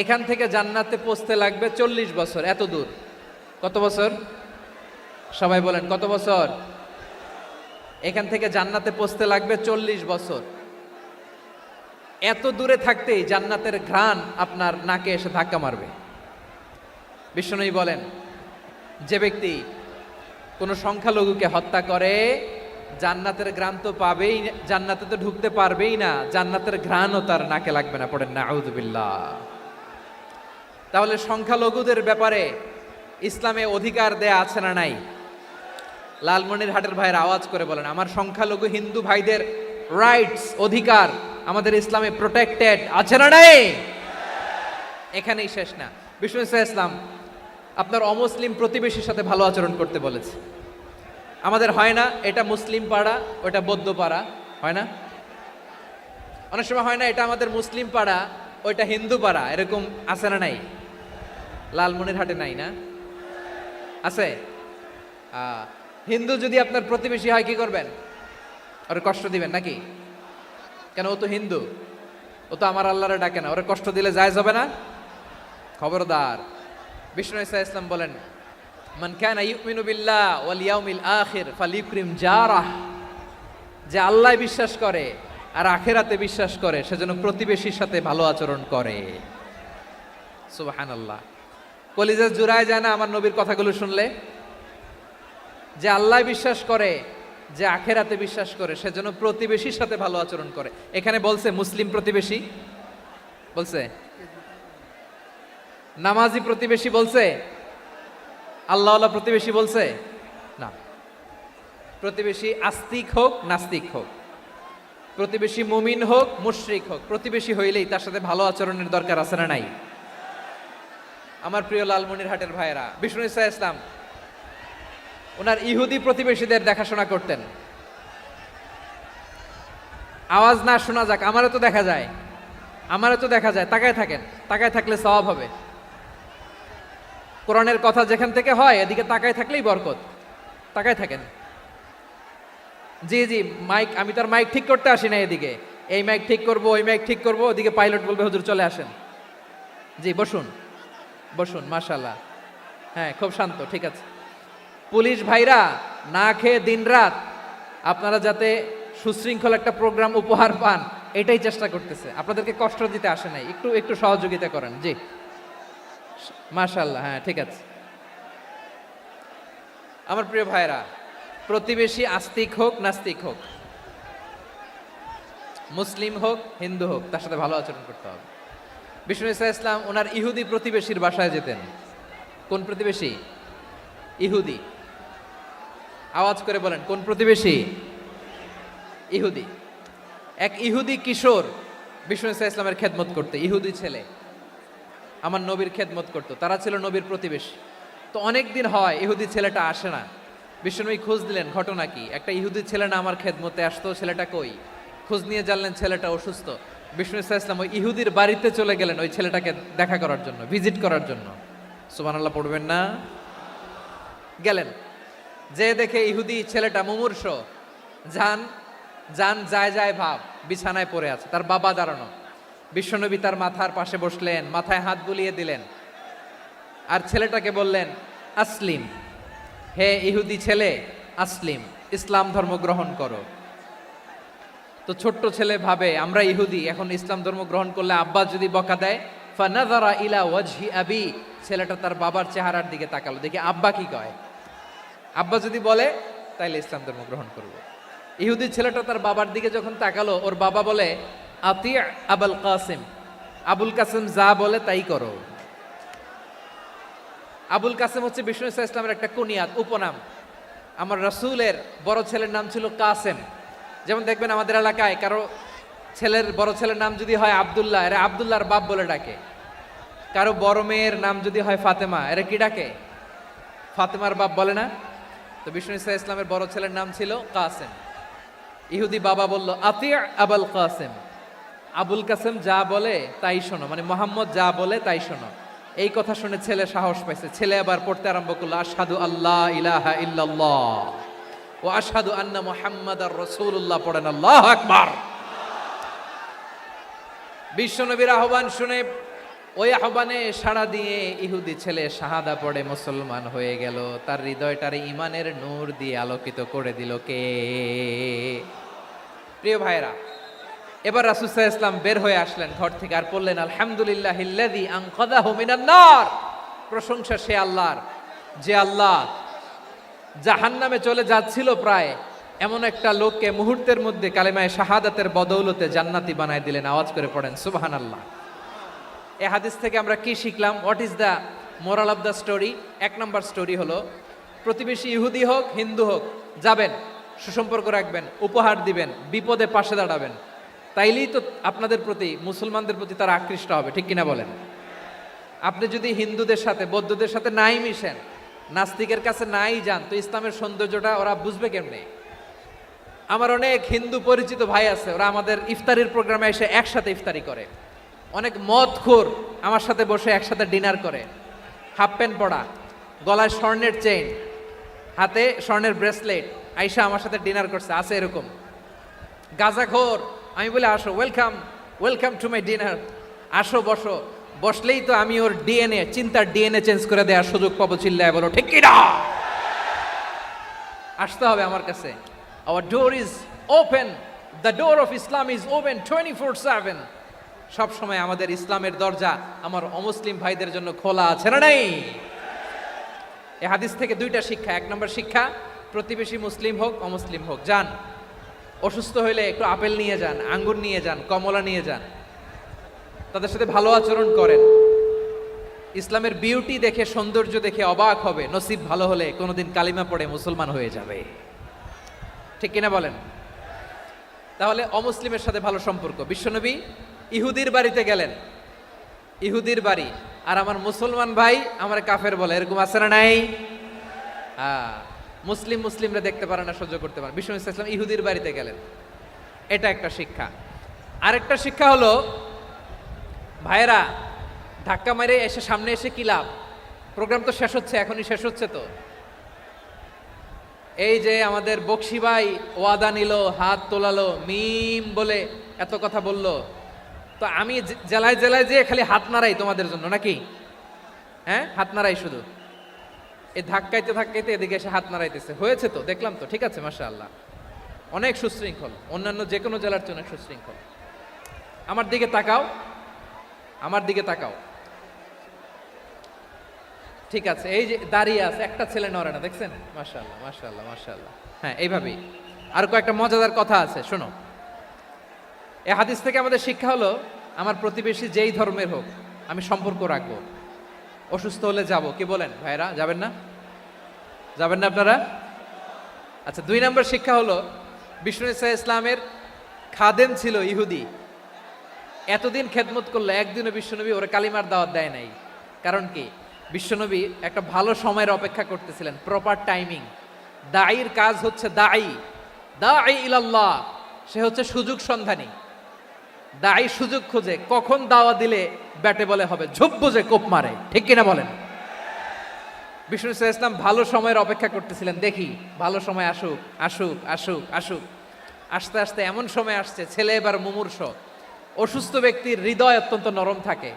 এখান থেকে জান্নাতে পৌঁছতে লাগবে 40 বছর। এত দূর, কত বছর? সবাই বলেন কত বছর? এখান থেকে জান্নাতে পৌঁছতে লাগবে 40 বছর। এত দূরে থাকতেই জান্নাতের ঘ্রাণ আপনার নাকে এসে ধাক্কা মারবে। বিষ্ণুই বলেন, যে ব্যক্তি কোনো সংখ্যালঘুকে হত্যা করে জান্নাতের ঘ্রাণ তো পাবেই, জান্নাতে তো ঢুকতে পারবেই না, জান্নাতের ঘ্রাণও তার নাকে লাগবে না। পড়েন নাউযুবিল্লাহ। তাহলে সংখ্যালঘুদের ব্যাপারে ইসলামে অধিকার দেয়া আছে না নাই? লালমনিরহাটের ভাইয়ের আওয়াজ করে বলেন, আমার সংখ্যালঘু হিন্দু ভাইদের রাইটস, অধিকার আমাদের ইসলামে প্রোটেক্টেড আছে না নাই? এখানেই শেষ না। বিষ্ণু ইসলাম আপনার অমুসলিম প্রতিবেশীর সাথে ভালো আচরণ করতে বলেছে। আমাদের হয় না, এটা মুসলিম পাড়া ওটা বৌদ্ধ পাড়া, হয় না? অনেক সময় হয় না, এটা আমাদের মুসলিম পাড়া ওইটা হিন্দু পাড়া, এরকম আছে না নাই? লালমনিরহাটে নাই না? আছে? হিন্দু যদি আপনার প্রতিবেশী হয় কি করবেন? ওরে কষ্ট দিবেন নাকি? কেন, ও তো হিন্দু, ও তো আমার আল্লাহরে ডাকে না, ওরে কষ্ট দিলে জায়েজ হবে না? খবরদার। বিষ্ণু ইসলাম বলেন, মান কানা ইউমিনু বিল্লাহ ওয়াল ইয়াউমিল আখির ফালিউকরিম জারাহ, যে আল্লাহ বিশ্বাস করে আর আখিরাতে বিশ্বাস করে সেজন্য প্রতিবেশীর সাথে ভালো আচরণ করে। সুবহানাল্লাহ। কলিজা জুড়ায় যায় না আমার নবীর কথাগুলো শুনলে? যে আল্লাহ বিশ্বাস করে, যে আখিরাতে বিশ্বাস করে সেজন্য প্রতিবেশীর সাথে ভালো আচরণ করে। এখানে বলছে মুসলিম প্রতিবেশী বলছে, নামাজি প্রতিবেশী বলছে, আল্লাহওয়ালা প্রতিবেশী বলছে না। প্রতিবেশী আস্তিক হোক নাস্তিক হোক, প্রতিবেশী মুমিন হোক মুশরিক হোক, প্রতিবেশী হইলেই তার সাথে ভালো আচরণের দরকার আছে না নাই? আমার প্রিয় লালমনিরহাটের ভাইয়েরা, বিষ্ণু ইসলাম ওনার ইহুদি প্রতিবেশীদের দেখাশোনা করতেন। আওয়াজ না শোনা যাক, আমারও তো দেখা যায়, আমারও তো দেখা যায়। তাকায় থাকেন, তাকায় থাকলে সওয়াব হবে। কোরআনের কথা যেখান থেকে হয় এদিকে তাকায় থাকলেই বরকত। তাকায় থাকেন। জি জি, মাইক, আমি তো আর মাইক ঠিক করতে আসি না এদিকে, এই মাইক ঠিক করব ওই মাইক ঠিক করব, ওদিকে পাইলট বলবে হুজুর চলে আসেন। জি বসুন বসুন, মাশাআল্লাহ। হ্যাঁ খুব শান্ত, ঠিক আছে। পুলিশ ভাইরা না খেয়ে দিনরাত আপনারা যাতে সুশৃঙ্খল একটা প্রোগ্রাম উপহার পান এটাই চেষ্টা করতেছে, আপনাদেরকে কষ্ট দিতে আসে নাই। একটু একটু সহযোগিতা করেন। জি মাশাআল্লাহ, হ্যাঁ ঠিক আছে। আমার প্রিয় ভাইরা, প্রতিবেশী আস্তিক হোক নাস্তিক হোক, মুসলিম হোক হিন্দু হোক, তার সাথে ভালো আচরণ করতে হবে। বিষ্ণু ইসলাম ওনার ইহুদি প্রতিবেশীর বাসায় যেতেন। কোন প্রতিবেশী? ইহুদি। আওয়াজ করে বলেন কোন প্রতিবেশী? ইহুদি। এক ইহুদি কিশোর বিষ্ণু ইসলামের খেদমত করতে, ইহুদি ছেলে আমার নবীর খেদমত করতো, তারা ছিল নবীর প্রতিবেশী। তো অনেক দিন হয় ইহুদি ছেলেটা আসে না। বিষ্ণুনবী খোঁজ দিলেন, ঘটনা কি? একটা ইহুদি ছেলে না আমার খেদমতে আসতো, ছেলেটা কই? খোঁজ নিয়ে জানলেন ছেলেটা অসুস্থ। বিষ্ণু ইসলাম ওই ইহুদির বাড়িতে চলে গেলেন ওই ছেলেটাকে দেখা করার জন্য, ভিজিট করার জন্য। সুবহানাল্লাহ পড়বেন না? গেলেন, যে দেখে ইহুদি ছেলেটা মুমূর্ষ, যান যান যায় যায় ভাব, বিছানায় পড়ে আছে, তার বাবা দাঁড়ানো। বিশ্বনবী তার মাথার পাশে বসলেন, মাথায় হাত বুলিয়ে দিলেন, আর ছেলেটাকে বললেন আসলিম, হে ইহুদি ছেলে আসলিম, ইসলাম ধর্ম গ্রহণ করো। তো ছোট্ট ছেলে ভাবে আমরা ইহুদি, এখন ইসলাম ধর্ম গ্রহণ করলে আব্বা যদি বকা দেয়, ফানাযারা ইলা ওয়াজহি আবি, ছেলেটা তার বাবার চেহারার দিকে তাকালো, দেখি আব্বা কি কয়। আব্বা যদি বলে তাইলে ইসলাম ধর্ম গ্রহণ করব। ইহুদি ছেলেটা তার বাবার দিকে যখন তাকালো, ওর বাবা বলে আতি আবুল কাসিম, আবুল কাসিম যা বলে তাই করো। আবুল কাসিম হচ্ছে বিষ্ণু ইসলামের একটা কুনিয়াত, উপনাম। আমার রাসূলের বড় ছেলের নাম ছিল কাসেম। যেমন দেখবেন আমাদের এলাকায় কারো ছেলের বড় ছেলের নাম যদি হয় আব্দুল্লাহ, এরা আব্দুল্লাহর বাপ বলে ডাকে। কারো বড় মেয়ের নাম যদি হয় ফাতেমা, এরা কি ডাকে? ফাতেমার বাপ বলে না? তো বিষ্ণু ইসলামের বড় ছেলের নাম ছিল কাসেম। ইহুদি বাবা বলল আতি আবুল কাসেম, আবুল কাসেম যা বলে তাই শোনো, মানে মোহাম্মদ যা বলে তাই শোনো। এই কথা শুনে ছেলে সাহস পাইছে, ছেলে আবার পড়তে আরম্ভ করলো, আশহাদু আল্লাহ ইলাহা ইল্লাল্লাহ ও আশহাদু আন্না মুহাম্মাদার রাসূলুল্লাহ, পড়েন আল্লাহু আকবার। বিশ্বনবীর আহ্বান শুনে ওই আহ্বানে সাড়া দিয়ে ইহুদি ছেলে শাহাদা পড়ে মুসলমান হয়ে গেল। তার হৃদয়টারে ইমানের নূর দিয়ে আলোকিত করে দিল কে? প্রিয় ভাইরা, এবার রাসূল সাল্লাল্লাহু আলাইহি ওয়াসাল্লাম বের হয়ে আসলেন ঘর থেকে আর বললেন, আলহামদুলিল্লাহিল্লাযী আনকাযাহু মিনান নার। প্রশংসা সে আল্লাহর, যে আল্লাহ জাহান্নামে চলে যাচ্ছিল প্রায় এমন একটা লোককে মুহূর্তের মধ্যে কালেমায়ে শাহাদাতের বদৌলতে জান্নাতি বানায় দিলেন। আওয়াজ করে পড়েন সুবহানাল্লাহ। এই হাদিস থেকে আমরা কি শিখলাম? What is the moral of the story? এক নম্বর স্টোরি হলো, প্রতিবেশী ইহুদি হোক হিন্দু হোক, যাবেন, সুসম্পর্ক রাখবেন, উপহার দিবেন, বিপদে পাশে দাঁড়াবেন, তাইলেই তো আপনাদের প্রতি, মুসলমানদের প্রতি তারা আকৃষ্ট হবে, ঠিক কিনা বলেন? আপনি যদি হিন্দুদের সাথে বৌদ্ধদের সাথে নাই মিশেন, নাস্তিকের কাছে নাই যান, তো ইসলামের সৌন্দর্যটা ওরা বুঝবে কেমনে? আমার অনেক হিন্দু পরিচিত ভাই আছে, ওরা আমাদের ইফতারির প্রোগ্রামে এসে একসাথে ইফতারি করে। অনেক মদখোর আমার সাথে বসে একসাথে ডিনার করে, হাফ প্যান্ট পরা, গলায় স্বর্ণের চেইন, হাতে স্বর্ণের ব্রেসলেট, আইসা আমার সাথে ডিনার করছে, আছে এরকম। গাঁজাখোর, আমি বলে আসো, welcome welcome to my dinner, আসো বসো, বসলেই তো আমি ওর ডিএনএ, চিন্তার ডিএনএ চেঞ্জ করে দেওয়ার সুযোগ পাবো। চিল্লায় বলো ঠিক কি না? আসতে হবে আমার কাছে। Hour door is open, the door of Islam is open 24/7। সব সময় আমাদের ইসলামের দরজা আমার অমুসলিম ভাইদের জন্য খোলা আছে না নাই? এই হাদিস থেকে দুইটা শিক্ষা। এক নম্বর শিক্ষা, প্রতিবেশী মুসলিম হোক অমুসলিম হোক, যান, অসুস্থ হইলে একটু আপেল নিয়ে যান, আঙ্গুর নিয়ে যান, কমলা নিয়ে যান, তাদের সাথে ভালো আচরণ করেন। ইসলামের বিউটি দেখে, সৌন্দর্য দেখে অবাক হবে, নসিব ভালো হলে কোনোদিন কালিমা পড়ে মুসলমান হয়ে যাবে, ঠিক কিনা বলেন? তাহলে অমুসলিমের সাথে ভালো সম্পর্ক। বিশ্বনবী ইহুদির বাড়িতে গেলেন, ইহুদির বাড়ি, আর আমার মুসলমান ভাই আমার কাফের বলে, এরকম আছে না নাই? মুসলিম মুসলিমরা দেখতে পারে না, সহ্য করতে পারে। বিশ্বনবী সাল্লাল্লাহু আলাইহি ওয়াসাল্লাম ইহুদির বাড়িতে গেলেন, এটা একটা শিক্ষা। আরেকটা শিক্ষা হলো, ভাইরা ধাক্কা মেরে এসে সামনে এসে কি লাভ? প্রোগ্রাম তো শেষ হচ্ছে, এখনই শেষ হচ্ছে তো। এই যে আমাদের বকশি ভাই ওয়াদা নিল, হাত তোলালো, মিম বলে এত কথা বলল, তো আমি জেলায় জেলায় যেয়ে খালি হাত নাড়াই তোমাদের জন্য নাকি? হ্যাঁ, হাত নাড়াই শুধু। এই ধাক্কাইতে ধাক্কাইতে এদিকে এসে হাত নাড়াইতেছে, হয়েছে তো, দেখলাম তো, ঠিক আছে, মাশাআল্লাহ, অনেক সুশৃঙ্খল, অন্যান্য যে কোনো জেলার চেয়ে অনেক সুশৃঙ্খল। আমার দিকে তাকাও, আমার দিকে তাকাও, ঠিক আছে। এই যে দাঁড়িয়ে আছে, একটা ছেলে নড়ে না, দেখছেন? মাশাআল্লাহ মাশাআল্লাহ মাশাআল্লাহ। হ্যাঁ, এইভাবেই। আর কয়েকটা মজাদার কথা আছে, শোনো। এই হাদিস থেকে আমাদের শিক্ষা হলো, আমার প্রতিবেশী যেই ধর্মের হোক আমি সম্পর্ক রাখবো। অসুস্থ হলে যাব, কি বলেন ভাইরা? যাবেন না? যাবেন না আপনারা? আচ্ছা, 2 নম্বর শিক্ষা হলো, বিষ্ণু ইসা ইসলামের খাদেম ছিল ইহুদি, এতদিন খেদমত করলো, একদিনও বিশ্বনবী ওরা কালিমার দাওয়াত দেয় নাই। কারণ কি? বিশ্বনবী একটা ভালো সময়ের অপেক্ষা করতেছিলেন, প্রপার টাইমিং। দাঈর কাজ হচ্ছে দাঈ ইলাল্লাহ, সে হচ্ছে সুযোগ সন্ধানী। দাঈ সুযোগ খোঁজে, কখন দাওয়া দিলে ব্যাটে বলে হবে, ঝোপ বুঝে কোপ মারে, ঠিক কিনা বলেন? বিষ্ণু ইসলাম ভালো সময়ের অপেক্ষা করতেছিলেন, দেখি ভালো সময় আসুক আসুক আসুক আসুক। আস্তে আস্তে এমন সময় আসছে, ছেলে এবার মুমূর্ষ। অসুস্থ ব্যক্তির হৃদয় অত্যন্ত নরম থাকে।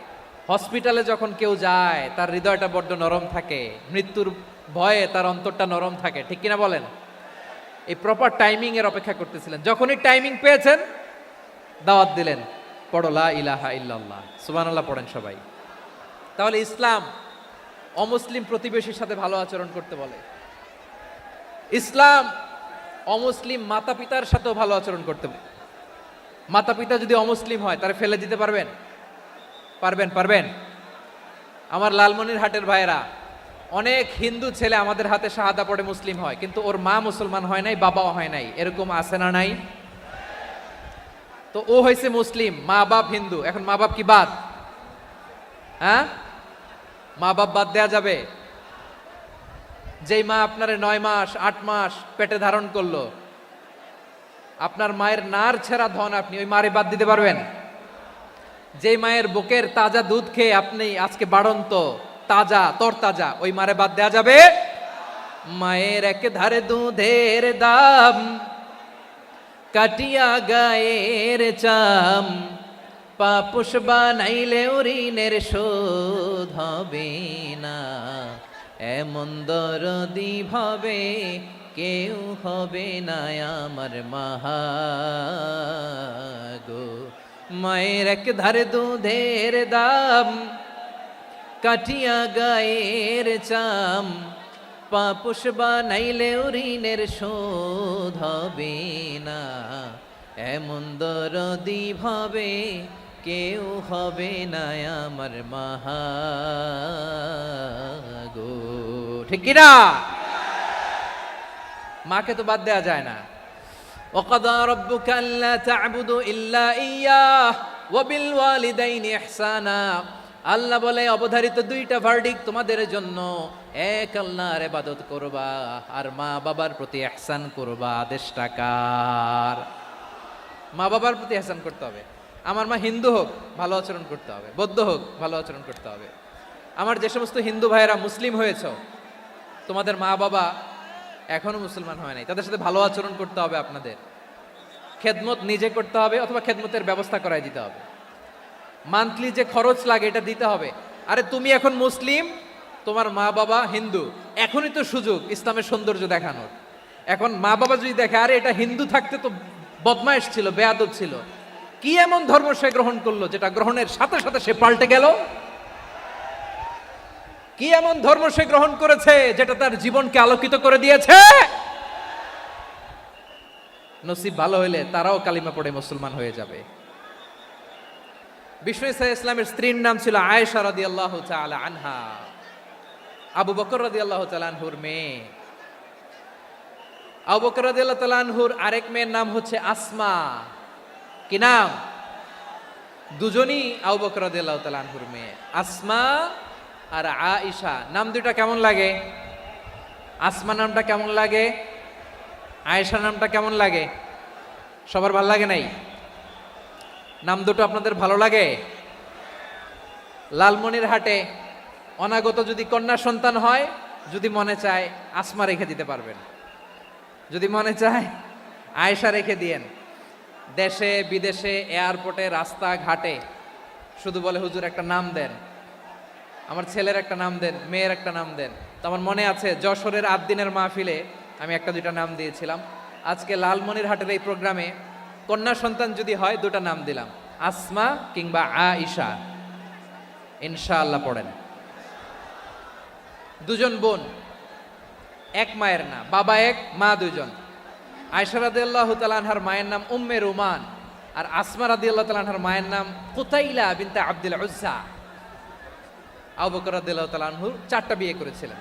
হসপিটালে যখন কেউ যায় তার হৃদয়টা বড্ড নরম থাকে, মৃত্যুর ভয়ে তার অন্তরটা নরম থাকে, ঠিক কিনা বলেন? এই প্রপার টাইমিং এর অপেক্ষা করতেছিলেন। যখনই টাইমিং পেয়েছেন, দাওয়াত দিলেন, পড়ো লা ইলাহা ইল্লাল্লাহ, সুবহানাল্লাহ পড়েন সবাই। তাহলে ইসলাম অমুসলিম প্রতিবেশীর সাথে ভালো আচরণ করতে বলে। ইসলাম অমুসলিম মাতা পিতার সাথেও ভালো আচরণ করতে বলে। মাতা পিতা যদি অমুসলিম হয়, তারা ফেলে দিতে পারবেন? পারবেন? পারবেন? আমার লালমনিরহাটের ভাইয়েরা, অনেক হিন্দু ছেলে আমাদের হাতে শাহাদা পড়ে মুসলিম হয়, কিন্তু ওর মা মুসলমান হয় নাই, বাবাও হয় নাই, এরকম আছে না নাই? তো ও হয়েছে মুসলিম, মা বাপ হিন্দু, এখন মা বাপ কি বাদ? হ্যাঁ, মা বাপ বাদ দেয়া যাবে? যেই মা আপনারে 9 মাস 8 মাস পেটে ধারণ করলো, আপনার মায়ের নার ছেঁড়া ধন, আপনি ওই মারে বাদ দিতে পারবেন? যে মায়ের বুকের তাজা দুধ খেয়ে আপনি আজকে বাড়ন্ত তাজা তরতাজা, ওই মারে বাদ দেয়া যাবে? মায়ের এক ধারে দুধের দাম, কাটিয়া গায়ের চাম, পাপুষ বানাইলে ঋণের শোধ হবে না, এমন দরদি ভাবে কেউ হবে না আমার মাহা গো। মায়ের এক ধারে দুধের দাম, কাটিয়া গায়ের চাম, পাপুষ বানাইলে ঋণের শোধ হবে না, এমন দরদি ভাবে কেউ হবে না আমার মাহা গো। ঠিক কিনা? মাকে তো বাদ দেয়া যায় না। وقضى ربك ألا تعبدوا إلا إياه وبالوالدين إحسانا। আল্লাহ বলে অবধারিত দুইটা ভার্ডিক্ট তোমাদের জন্য, এক আল্লাহর ইবাদত করবা আর মা বাবার প্রতি ইহসান করবা। আদেশটা কার? মা বাবার প্রতি ইহসান করতে হবে। আমার মা হিন্দু হোক ভালো আচরণ করতে হবে, বৌদ্ধ হোক ভালো আচরণ করতে হবে। আমার যে সমস্ত হিন্দু ভাইয়েরা মুসলিম হয়েছ, তোমাদের মা বাবা এখনো মুসলমান হয় নাই, তাদের সাথে ভালো আচরণ করতে হবে। আপনাদের খেদমত নিজে করতে হবে অথবা খেদমতের ব্যবস্থা করাই দিতে হবে। মান্থলি যে খরচ লাগে এটা দিতে হবে। আরে তুমি এখন মুসলিম, তোমার মা বাবা হিন্দু, এখনই তো সুযোগ ইসলামের সৌন্দর্য দেখানোর। এখন মা বাবা যদি দেখে আরে এটা হিন্দু থাকতে তো বদমাইশ ছিল, বেয়াদব ছিল, কি এমন ধর্ম সে গ্রহণ করলো যেটা গ্রহণের সাথে সাথে সে পাল্টে গেল? কি এমন ধর্ম সে গ্রহণ করেছে যেটা তার জীবনকে আলোকিত করে দিয়েছে? নসিব ভালো হইলে তারাও কালিমা পড়ে মুসলমান হয়ে যাবে। বিষ্ণু ইসা ইসলামের স্ত্রীর নাম ছিল আয়েশা রাদিয়াল্লাহু তাআলা আনহা, আবু বকর রাদিয়াল্লাহু তাআলা আনহুর মেয়ে। আবু বকর রাদিয়াল্লাহু তাআলা আনহুর আরেক মেয়ের নাম হচ্ছে আসমা। কি নাম? দুজনই আবু বকর রাদিয়াল্লাহু তাআলা আনহুর মেয়ে, আসমা আর আয়েশা। নাম দুইটা কেমন লাগে? আসমা নামটা কেমন লাগে? আয়েশা নামটা কেমন লাগে? সবার ভালো লাগে নাই? নাম দুটো আপনাদের ভালো লাগে? লালমনিরহাটে অনাগত যদি কন্যা সন্তান হয়, যদি মনে চায় আসমা রেখে দিতে পারবেন, যদি মনে চায় আয়েশা রেখে দিয়েন। দেশে বিদেশে এয়ারপোর্টে রাস্তাঘাটে শুধু বলে হুজুর একটা নাম দেন, আমার ছেলের একটা নাম দেন, মেয়ের একটা নাম দেন। তো আমার মনে আছে যশোরের আদ্দিনের মাহফিলে আমি একটা দুইটা নাম দিয়েছিলাম। আজকে লালমনিরহাটের এই প্রোগ্রামে কন্যা সন্তান যদি হয় দুটা নাম দিলাম, আসমা কিংবা আয়েশা। ইনশাআল্লাহ পড়েন। দুজন বোন, এক মায়ের না, বাবা এক মা দুজন। আয়েশা রাদিয়াল্লাহু তাআলা আনহার মায়ের নাম উম্মে রুমান, আর আসমা রাদিয়াল্লাহু তাআলা আনহার মায়ের নাম কুতাইলা বিনতে আব্দুল উজ্জা। আবু বকর রাদিয়াল্লাহু তাআলা আনহু 4টা বিয়ে করেছিলেন।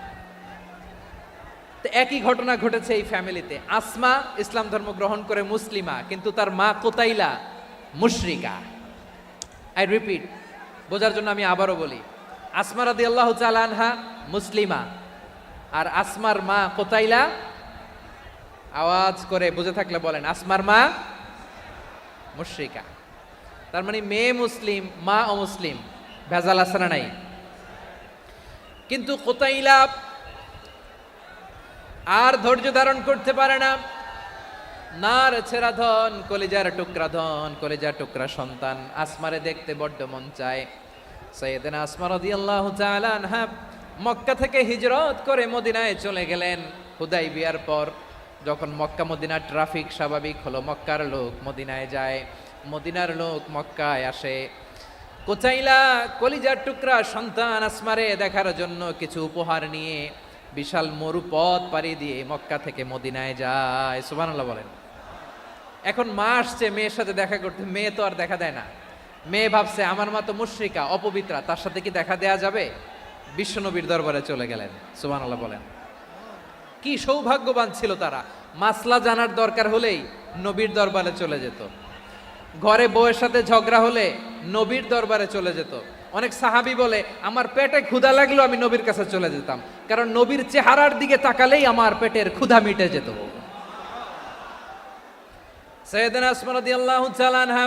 তো একই ঘটনা ঘটেছে এই ফ্যামিলিতে। আসমা ইসলাম ধর্ম গ্রহণ করে মুসলিমা, কিন্তু তার মা কুতাইলা মুশরিকা। আই রিপিট, বোঝার জন্য আমি আবারও বলি, আসমা রাদিয়াল্লাহু তাআলা আনহা মুসলিমা, আর আসমার মা কুতাইলা, আওয়াজ করে বুঝে থাকলে বলেন, আসমার মা মুশরিকা। তার মানে মেয়ে মুসলিম, মা অমুসলিম। ভেজাল আছে না নাই? কিন্তু কুতাইলা আর ধৈর্য ধারণ করতে পারে না। নার ছেড়া ধন, কলিজার টুকরা ধন, কলিজার টুকরা সন্তান আসমারে দেখতে বড্ড মন চায়। সাইয়েদনা আসমা রাদিয়াল্লাহু তাআলা আনহা মক্কা থেকে হিজরত করে মদিনায় চলে গেলেন হুদাইবিয়ার পর। যখন মক্কা মদিনার ট্রাফিক স্বাভাবিক হলো, মক্কার লোক মদিনায় যায়, মদিনার লোক মক্কায় আসে। কুতাইলা কলিজার টুকরা সন্তান আসমারে দেখার জন্য কিছু উপহার নিয়ে বিশাল মরুপথ পাড়ি দিয়ে মক্কা থেকে মদিনায় যায়। সুবহানাল্লাহ বলেন। এখন মা আসছে মেয়ের সাথে দেখা করতে, মেয়ে তো আর দেখা দেয় না। মেয়ে ভাবছে আমার মা তো মুশরিকা, অপবিত্রা, তার সাথে কি দেখা দেয়া যাবে? বিশ্বনবীর দরবারে চলে গেলেন। সুবহানাল্লাহ বলেন। কি সৌভাগ্যবান ছিল তারা, মাসলা জানার দরকার হলেই নবীর দরবারে চলে যেত। ঘরে বউয়ের সাথে ঝগড়া হলে নবীর দরবারে চলে যেত। অনেক সাহাবী বলে আমার পেটে ক্ষুধা লাগলো আমি নবীর কাছে চলে যেতাম, কারণ নবীর চেহারার দিকে তাকালেই আমার পেটের ক্ষুধা মিটে যেত। সাইয়েদনা আসমা রাদিয়াল্লাহু তাআলা আনহা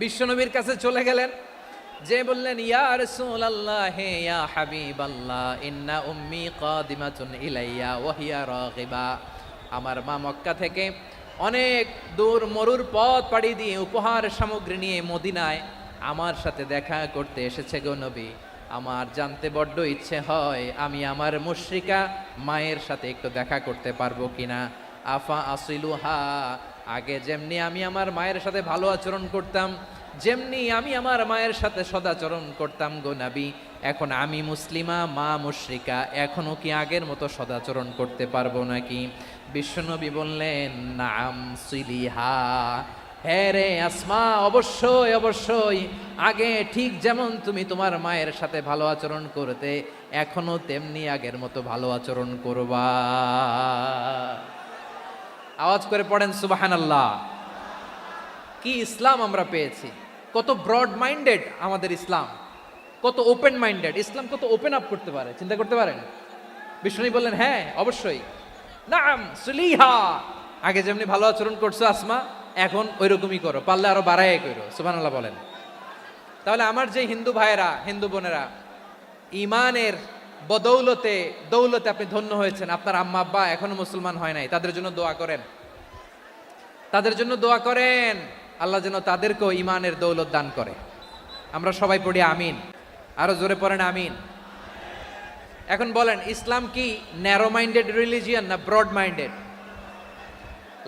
বিশ্বনবীর কাছে চলে গেলেন, যে বললেন ইয়া রাসূলুল্লাহ ইয়া হাবিবাল্লাহ ইন্না উম্মি কাদিমাতুন ইলাইয়া ওয়া হিয়া রাগিবা। আমার মা মক্কা থেকে অনেক দূর মরুর পথ পাড়ি দিয়ে উপহার সামগ্রী নিয়ে মদিনায় আমার সাথে দেখা করতে এসেছে গো নবী। আমার জানতে বড্ড ইচ্ছে হয় আমি আমার মুশরিকা মায়ের সাথে একটু দেখা করতে পারবো কিনা। আফা আসিলুহা, আগে যেমনি আমি আমার মায়ের সাথে ভালো আচরণ করতাম, যেমনি আমি আমার মায়ের সাথে সদাচরণ করতাম গো নবী, এখন আমি মুসলিমা মা মুশরিকা, এখনো কি আগের মতো সদাচরণ করতে পারবো নাকি? বিশ্বনবী বললেন নাম সিলিহা, হ্যাঁ রে আসমা, অবশ্যই অবশ্যই, আগে ঠিক যেমন তুমি তোমার মায়ের সাথে ভালো আচরণ করতে, এখনো তেমনি আগের মতো ভালো আচরণ করবা। আওয়াজ করে পড়েন সুবহানাল্লাহ। কি ইসলাম আমরা পেয়েছি! কত ব্রড মাইন্ডেড আমাদের ইসলাম, কত ওপেন মাইন্ডেড ইসলাম, কত ওপেন আপ করতে পারে, চিন্তা করতে পারেন। বিষ্ণু বললেন হ্যাঁ অবশ্যই, নাম সুলিহা, আগে যেমনি ভালো আচরণ করছো আসমা, এখন ওই রকমই করো, পারলে আরো বাড়াই করো। সুবহানাল্লাহ বলেন। তাহলে আমার যে হিন্দু ভাইয়েরা, হিন্দু বোনেরা, ইমানের বদৌলতে দৌলতে আপনি ধন্য হয়েছেন, আপনার আম্মা আব্বা এখনো মুসলমান হয় নাই, তাদের জন্য দোয়া করেন, তাদের জন্য দোয়া করেন, আল্লাহ যেন তাদেরকেও ইমানের দৌলত দান করে। আমরা সবাই পড়ি আমিন, আরো জোরে পড়েন আমিন। এখন বলেন, ইসলাম কি ন্যারো মাইন্ডেড রিলিজিয়ান না ব্রড মাইন্ডেড?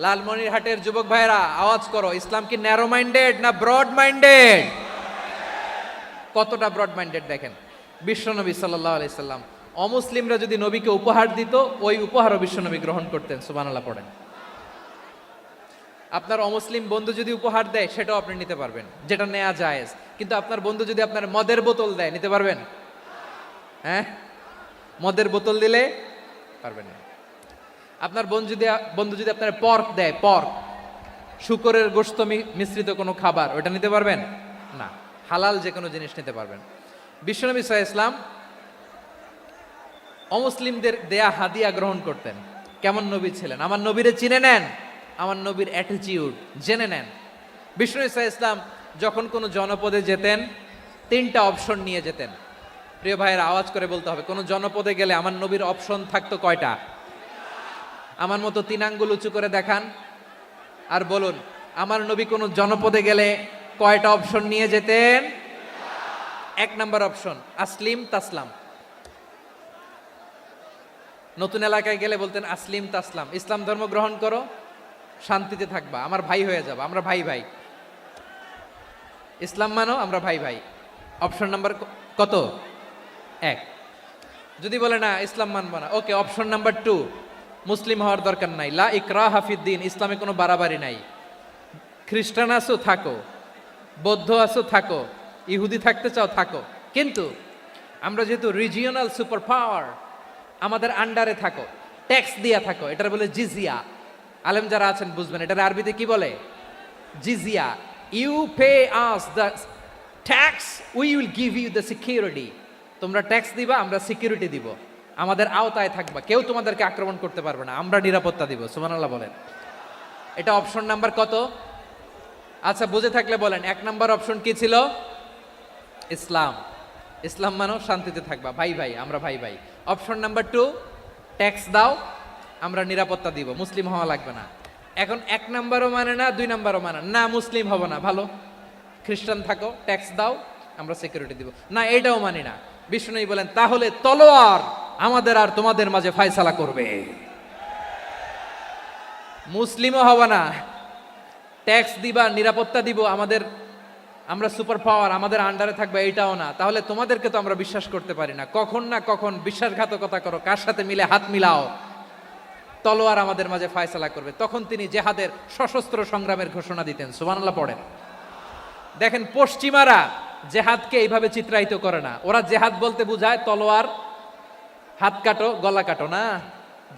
লালমনিরহাটের যুবক ভাইরা আওয়াজ করো, ইসলাম কি ন্যারো মাইন্ডেড না ব্রড মাইন্ডেড? কতটা ব্রড মাইন্ডেড দেখেন। বিশ্বনবী সাল্লাল্লাহু আলাইহি সাল্লাম অমুসলিমরা যদি নবীকে উপহার দিত, ওই উপহারও বিশ্বনবী গ্রহণ করতেন। সুবহানাল্লাহ পড়েন। আপনার অমুসলিম বন্ধু যদি উপহার দেয়, সেটাও আপনি নিতে পারবেন, যেটা নেওয়া জায়েজ। কিন্তু আপনার বন্ধু যদি আপনার মদের বোতল দেয়, নিতে পারবেন? হ্যাঁ, মদের বোতল দিলে পারবেন না। আপনার বন্ধু যদি আপনার পর্ক দেয়, পর্ক, শুকরের গোশত মিশ্রিত কোনো খাবার, ওটা নিতে পারবেন না। হালাল যে কোনো জিনিস নিতে পারবেন। বিশ্বনবী সাল্লাল্লাহু আলাইহি ওয়াসাল্লাম অমুসলিমদের দেয়া হাদিয়া গ্রহণ করতেন। কেমন নবী ছিলেন! আমার নবীরে চিনে নেন, আমার নবীর অ্যাটিটিউড জেনে নেন। বিশ্বনবী সাল্লাল্লাহু আলাইহি ওয়াসাল্লাম যখন কোনো জনপদে যেতেন, 3টা অপশন নিয়ে যেতেন। প্রিয় ভাইয়েরা আওয়াজ করে বলতে হবে, কোনো জনপদে গেলে আমার নবীর অপশন থাকতো কয়টা? আমার মতো 3 আঙ্গুল উঁচু করে দেখান আর বলুন, আমার নবী কোনো জনপদে গেলে কয়টা অপশন নিয়ে যেতেন? 1 নাম্বার অপশন আসলিম তাসলাম। নতুন এলাকায় গেলে বলতেন আসলিম তাসলাম, ইসলাম ধর্ম গ্রহণ করো, শান্তিতে থাকবা, আমার ভাই হয়ে যাবা, আমরা ভাই ভাই, ইসলাম মানো, আমরা ভাই ভাই। অপশন নাম্বার কত? 1। যদি বলে না ইসলাম মানবো না, ওকে, অপশন নাম্বার 2, মুসলিম হওয়ার দরকার নাই, লা ইকরাহা ফিদ্দিন, ইসলামে কোনো বাড়াবাড়ি নাই। খ্রিস্টান আছো থাকো, বৌদ্ধ আছো থাকো, ইহুদি থাকতে চাও থাকো, কিন্তু আমরা যেহেতু রিজিওনাল সুপার পাওয়ার, আমাদের আন্ডারে থাকো, ট্যাক্স দিয়া থাকো, এটার বলে জিজিয়া। আলেম যারা আছেন বুঝবেন, এটার আরবিতে কি বলে? জিজিয়া। You pay us the tax, we will give you the security. তোমরা ট্যাক্স দিবা, আমরা সিকিউরিটি দিব, আমাদের আওতায় থাকবা, কেউ তোমাদেরকে আক্রমণ করতে পারবে না, আমরা নিরাপত্তা দিব। সুবহানাল্লাহ বলেন। এটা অপশন নাম্বার কত? আচ্ছা, বুঝে থাকলে বলেন, 1 নাম্বার অপশন কি ছিল? ইসলাম। ইসলাম মানো, শান্তিতে থাকবা, ভাই ভাই, আমরা ভাই ভাই। অপশন নাম্বার 2, ট্যাক্স দাও, আমরা নিরাপত্তা দিব, মুসলিম হওয়া লাগবে না। এখন 1 নাম্বারও মানে না, 2 নাম্বারও মানে না, মুসলিম হব না, ভালো, খ্রিস্টান থাকো, ট্যাক্স দাও, আমরা সিকিউরিটি দিব না, এইটাও মানি না। বিষ্ণু বলেন, তাহলে তলোয়ার আমাদের আর তোমাদের মাঝে ফায়সালা করবে, মুসলিমও হব না, ট্যাক্স দিবা, নিরাপত্তা দিব, আমরা সুপার পাওয়ার, আমাদের আন্ডারে থাকবে, এইটাও না। তাহলে তোমাদেরকে তো আমরা বিশ্বাস করতে পারি না, কখন না কখন বিশ্বাসঘাতকতা করো, কার সাথে মিলে হাত মিলাও, তলোয়ার আমাদের মাঝে ফায়সালা করবে। তখন তিনি জেহাদের সশস্ত্র সংগ্রামের ঘোষণা দিতেন। সুবহানাল্লাহ পড়েন। দেখেন, পশ্চিমারা জেহাদকে এইভাবে চিত্রায়িত করে না। ওরা জেহাদ বলতে বুঝায় তলোয়ার, হাত কাটো, গলা কাটো না।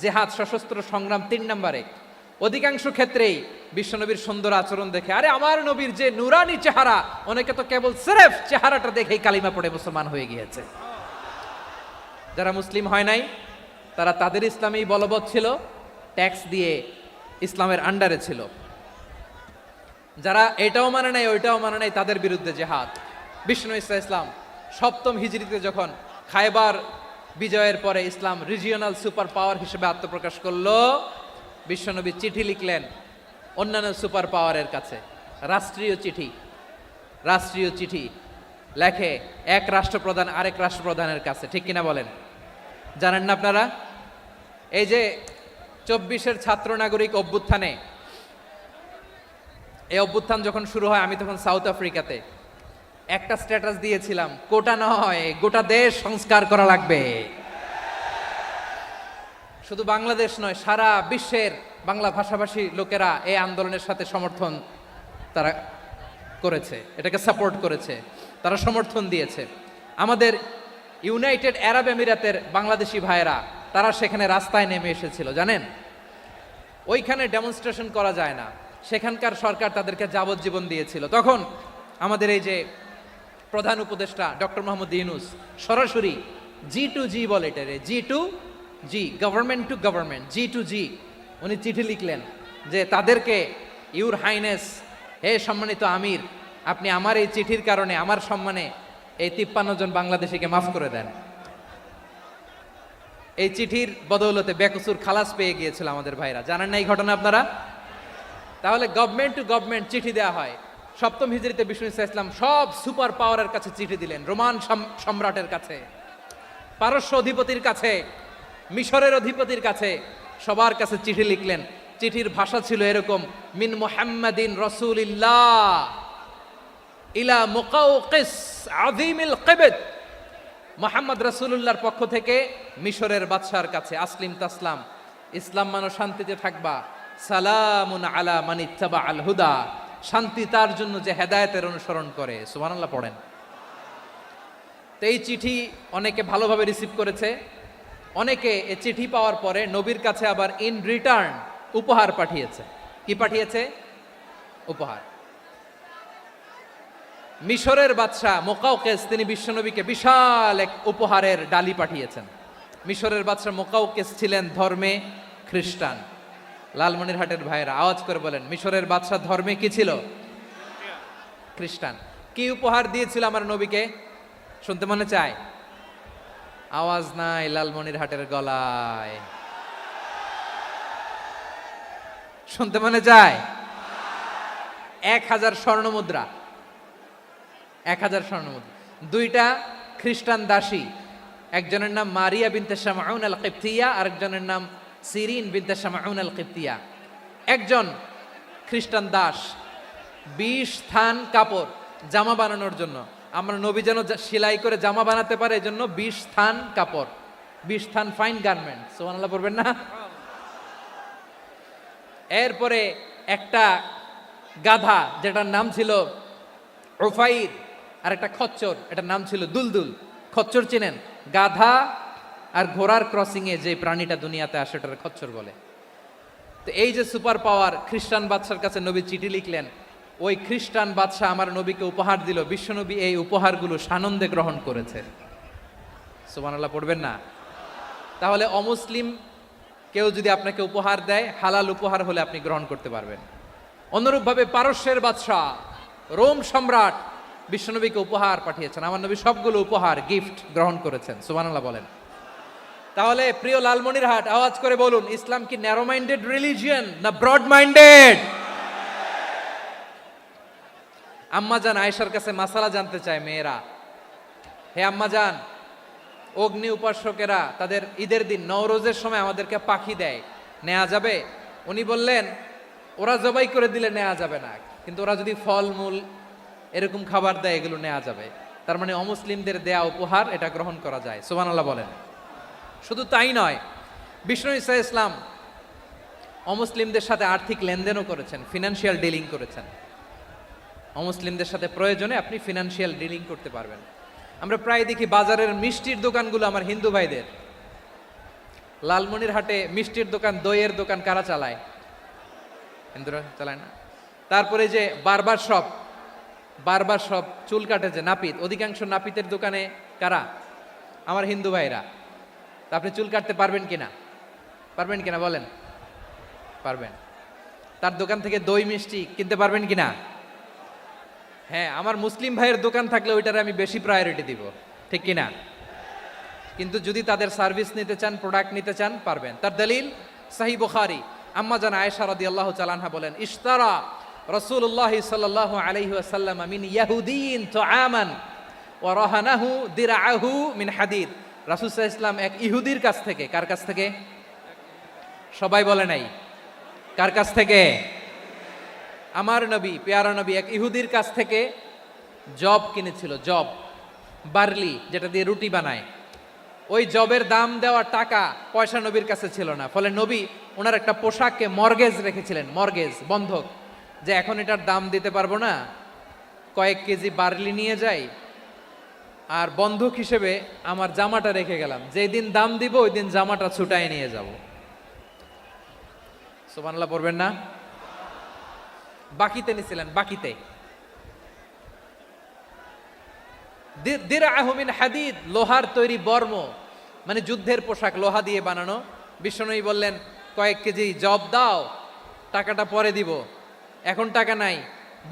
জেহাদ সশস্ত্র সংগ্রাম 3 নম্বরে। অধিকাংশ ক্ষেত্রেই বিশ্বনবীর সুন্দর আচরণ দেখে, আরে আমার নবীর যে নুরানি চেহারা, অনেকে তো কেবল সিরেফ চেহারাটা দেখেই কালিমা পড়ে মুসলমান হয়ে গিয়েছে। যারা মুসলিম হয় নাই, তারা তাদের ইসলামেই বলবৎ ছিল, ট্যাক্স দিয়ে ইসলামের আন্ডারে ছিল। যারা এটাও মানে নাই ওইটাও মানে নাই তাদের বিরুদ্ধে জেহাদ। বিষ্ণু ইসলাম সপ্তম হিজরিতে যখন খায়বার বিজয়ের পরে ইসলাম রিজিওনাল সুপার পাওয়ার হিসেবে আত্মপ্রকাশ করলো, বিশ্বনবী চিঠি লিখলেন অন্যান্য সুপার পাওয়ারের কাছে, রাষ্ট্রীয় চিঠি লেখে এক রাষ্ট্রপ্রধান আরেক রাষ্ট্রপ্রধানের কাছে, ঠিক কিনা বলেন? জানেন না আপনারা? এই যে 24-এর ছাত্র নাগরিক অভ্যুত্থানে, এই অভ্যুত্থান যখন শুরু হয় আমি তখন সাউথ আফ্রিকাতে, একটা স্ট্যাটাস দিয়েছিলাম, কোটা নয় গোটা দেশ সংস্কার করা লাগবে। শুধু বাংলাদেশ নয়, সারা বিশ্বের বাংলা ভাষাভাষী লোকেরা এই আন্দোলনের সাথে সমর্থন তারা করেছে, এটাকে সাপোর্ট করেছে, তারা সমর্থন দিয়েছে। আমাদের ইউনাইটেড আরব আমিরাতের বাংলাদেশি ভাইয়েরা তারা সেখানে রাস্তায় নেমে এসেছিল, জানেন? ওইখানে ডেমনস্ট্রেশন করা যায় না, সেখানকার সরকার তাদেরকে যাবজ্জীবন দিয়েছিল। তখন আমাদের এই যে প্রধান উপদেষ্টা ডক্টর মোহাম্মদ ইউনূস সরাসরি G2G বলে, এটারে G2G, government to government, G2G, উনি চিঠি লিখলেন যে তাদেরকে, ইউর হাইনেস, হে সম্মানিত আমির, আপনি আমার এই চিঠির কারণে আমার সম্মানে এই 53 জন বাংলাদেশিকে মাফ করে দেন। এই চিঠির বদৌলতে বেকসুর খালাস পেয়ে গিয়েছিল আমাদের ভাইরা, জানেন না এই ঘটনা আপনারা? তাহলে গভর্নমেন্ট টু গভর্নমেন্ট চিঠি দেওয়া হয়। সপ্তম হিজরিতে বিষ্ণু ইসলাম সব সুপার পাওয়ারের কাছে চিঠি দিলেন, রোমান সম্রাটের কাছে, পারস্য অধিপতির কাছে, মিশরের অধিপতির কাছে, সবার কাছে চিঠি লিখলেন। চিঠির ভাষা ছিল এরকম, মিন মুহাম্মাদিন রাসূলিল্লাহ ইলা মুকাউকিস আযীমিল কিবত, মুহাম্মদ রাসূলুল্লাহর পক্ষ থেকে মিশরের বাদশার কাছে, আসলিম তাসলাম, ইসলাম মানো শান্তিতে থাকবা, সালামুন আলা মান ইত্তাবা আল হুদা, শান্তি তার জন্য যে হেদায়েতের অনুসরণ করে। সুবহানাল্লাহ পড়েন। তো এই চিঠি অনেকে ভালোভাবে রিসিভ করেছে, অনেকে এই চিঠি পাওয়ার পরে নবীর কাছে আবার ইন রিটার্ন উপহার পাঠিয়েছে। কি পাঠিয়েছে? উপহার। মিশরের বাদশা মুকাউকিস তিনি বিশ্বনবীকে বিশাল এক উপহারের ডালি পাঠিয়েছেন। মিশরের বাদশা মুকাউকিস ছিলেন ধর্মে খ্রিস্টান। লালমনিরহাটের ভাইয়েরা আওয়াজ করে বলেন, মিশরের বাদশা ধর্মে কি ছিল? খ্রিস্টান। কি উপহার দিয়েছিল আমার নবীকে? শুনতে মনে চায়? আওয়াজ নাই লালমনিরহাটের গলায়, শুনতে মনে চায়? 1000 স্বর্ণ মুদ্রা, 1000 স্বর্ণ মুদ্রা। 2টা খ্রিস্টান দাসী, একজনের নাম মারিয়া বিনতে শামউন আল কিবতিয়া, আরেকজনের নাম সিরিন বিনতে শামউন আল কিবতিয়া। একজন খ্রিস্টান দাস 20 থান কাপড় জামা বানানোর জন্য, আমরা নবী যেন সেলাই করে জামা বানাতে পারে এজন্য 20 থান কাপড়, 20 থান ফাইন গার্মেন্ট, সুবহানাল্লাহ পড়বেন না? এরপরে একটা গাধা যেটার নাম ছিল উফাইর, আর একটা খচ্চর, এটার নাম ছিল দুলদুল। খচ্চর চেনেন? গাধা আর ঘোড়ার ক্রসিং এ যে প্রাণীটা দুনিয়াতে আসে ওটার খচ্চর বলে। তো এই যে সুপার পাওয়ার খ্রিস্টান বাদশার কাছে নবী চিঠি লিখলেন, ওই খ্রিস্টান বাদশা আমার নবীকে উপহার দিল, বিশ্বনবী এই উপহারগুলো সানন্দে গ্রহণ করেছে। সুবহানাল্লাহ পড়বেন না? তাহলে অমুসলিম কেউ যদি আপনাকে উপহার দেয়, হালাল উপহার হলে আপনি গ্রহণ করতে পারবেন। অনুরূপভাবে পারস্যের বাদশা, রোম সম্রাট বিশ্বনবীকে উপহার পাঠিয়েছেন, আমার নবী সবগুলো উপহার গিফট গ্রহণ করেছেন। সুবহানাল্লাহ বলেন। তাহলে প্রিয় লালমনিরহাট আওয়াজ করে বলুন, ইসলাম কি ন্যারো মাইন্ডেড রিলিজিয়ন না ব্রড মাইন্ডেড? আম্মাজান আয়েশার কাছে মাসালা জানতে চায় মেয়েরা, হে আম্মাজান, অগ্নি উপাসকেরা তাদের ঈদের দিন নওরোজের সময় আমাদেরকে পাখি দেয়, নেওয়া যাবে? উনি বললেন, ওরা জবাই করে দিলে নেওয়া যাবে না, কিন্তু ওরা যদি ফলমূল এরকম খাবার দেয় এগুলো নেওয়া যাবে। তার মানে অমুসলিমদের দেয়া উপহার এটা গ্রহণ করা যায়। সুবহানাল্লাহ বলেন। শুধু তাই নয়, বিষ্ণু ঈসা ইসলাম অমুসলিমদের সাথে আর্থিক লেনদেনও করেছেন, ফিনান্সিয়াল ডিলিং করেছেন। অমুসলিমদের সাথে প্রয়োজনে আপনি ফিনান্সিয়াল ডিলিং করতে পারবেন। আমরা প্রায় দেখি বাজারের মিষ্টির দোকানগুলো আমার হিন্দু ভাইদের। লালমনিরহাটে মিষ্টির দোকান, দইয়ের দোকান কারা চালায়? হিন্দুরা চালায় না। তারপরে যে বারবার শপ, চুল কাটে যে নাপিত, অধিকাংশ নাপিতের দোকানে কারা? আমার হিন্দু ভাইরা। তা আপনি চুল কাটতে পারবেন কিনা? পারবেন কিনা বলেন? পারবেন। তার দোকান থেকে দই মিষ্টি কিনতে পারবেন কিনা? হ্যাঁ, আমার মুসলিম ভাইয়ের দোকান থাকলে ওইটারে আমি বেশি প্রায়োরিটি দিব, ঠিক কিনা? কিন্তু যদি তাদের সার্ভিস নিতে চান, প্রোডাক্ট নিতে চান, পারবেন। তার দলিল সহিহ বুখারী, আম্মা জান আয়েশা রাদিয়াল্লাহু তাআলা আনহা বলেন, ইশতারা রাসূলুল্লাহ সাল্লাল্লাহু আলাইহি ওয়াসাল্লাম মিন ইয়াহুদিয়িন তুআমান ওয়া রাহানাহু দিরআহু মিন হাদিদ। রাসূল সাল্লাল্লাহু আলাইহি ওয়াসাল্লাম এক ইহুদির কাছ থেকে, কার কাছ থেকে? সবাই বলে নাই, কার কাছ থেকে? আমার নবী, পেয়ারা নবী এক ইহুদির কাছ থেকে জব কিনেছিল, জব, বার্লি, যেটা দিয়ে রুটি বানায়। ওই জবের দাম দেওয়ার টাকা পয়সা নবীর কাছে ছিল না, ফলে নবী ওনার একটা পোশাককে মর্গেজ রেখেছিলেন, মর্গেজ, বন্ধক, যে এখন এটার দাম দিতে পারবো না, কয়েক কেজি বার্লি নিয়ে যাই আর বন্ধক হিসেবে আমার জামাটা রেখে গেলাম, যেই দিন দাম দিব ওই দিন জামাটা ছুটায় নিয়ে যাব। সুবহানাল্লাহ পড়বেন না? বাকিতে নিছিলেন, বাকিতে। দিরআহু মিন হাদিদ, লোহার তৈরি বর্ম, মানে যুদ্ধের পোশাক, লোহা দিয়ে বানানো। বিশ্বনবী বললেন, কয়েক কেজি জব দাও, টাকাটা পরে দিব, এখন টাকা নাই,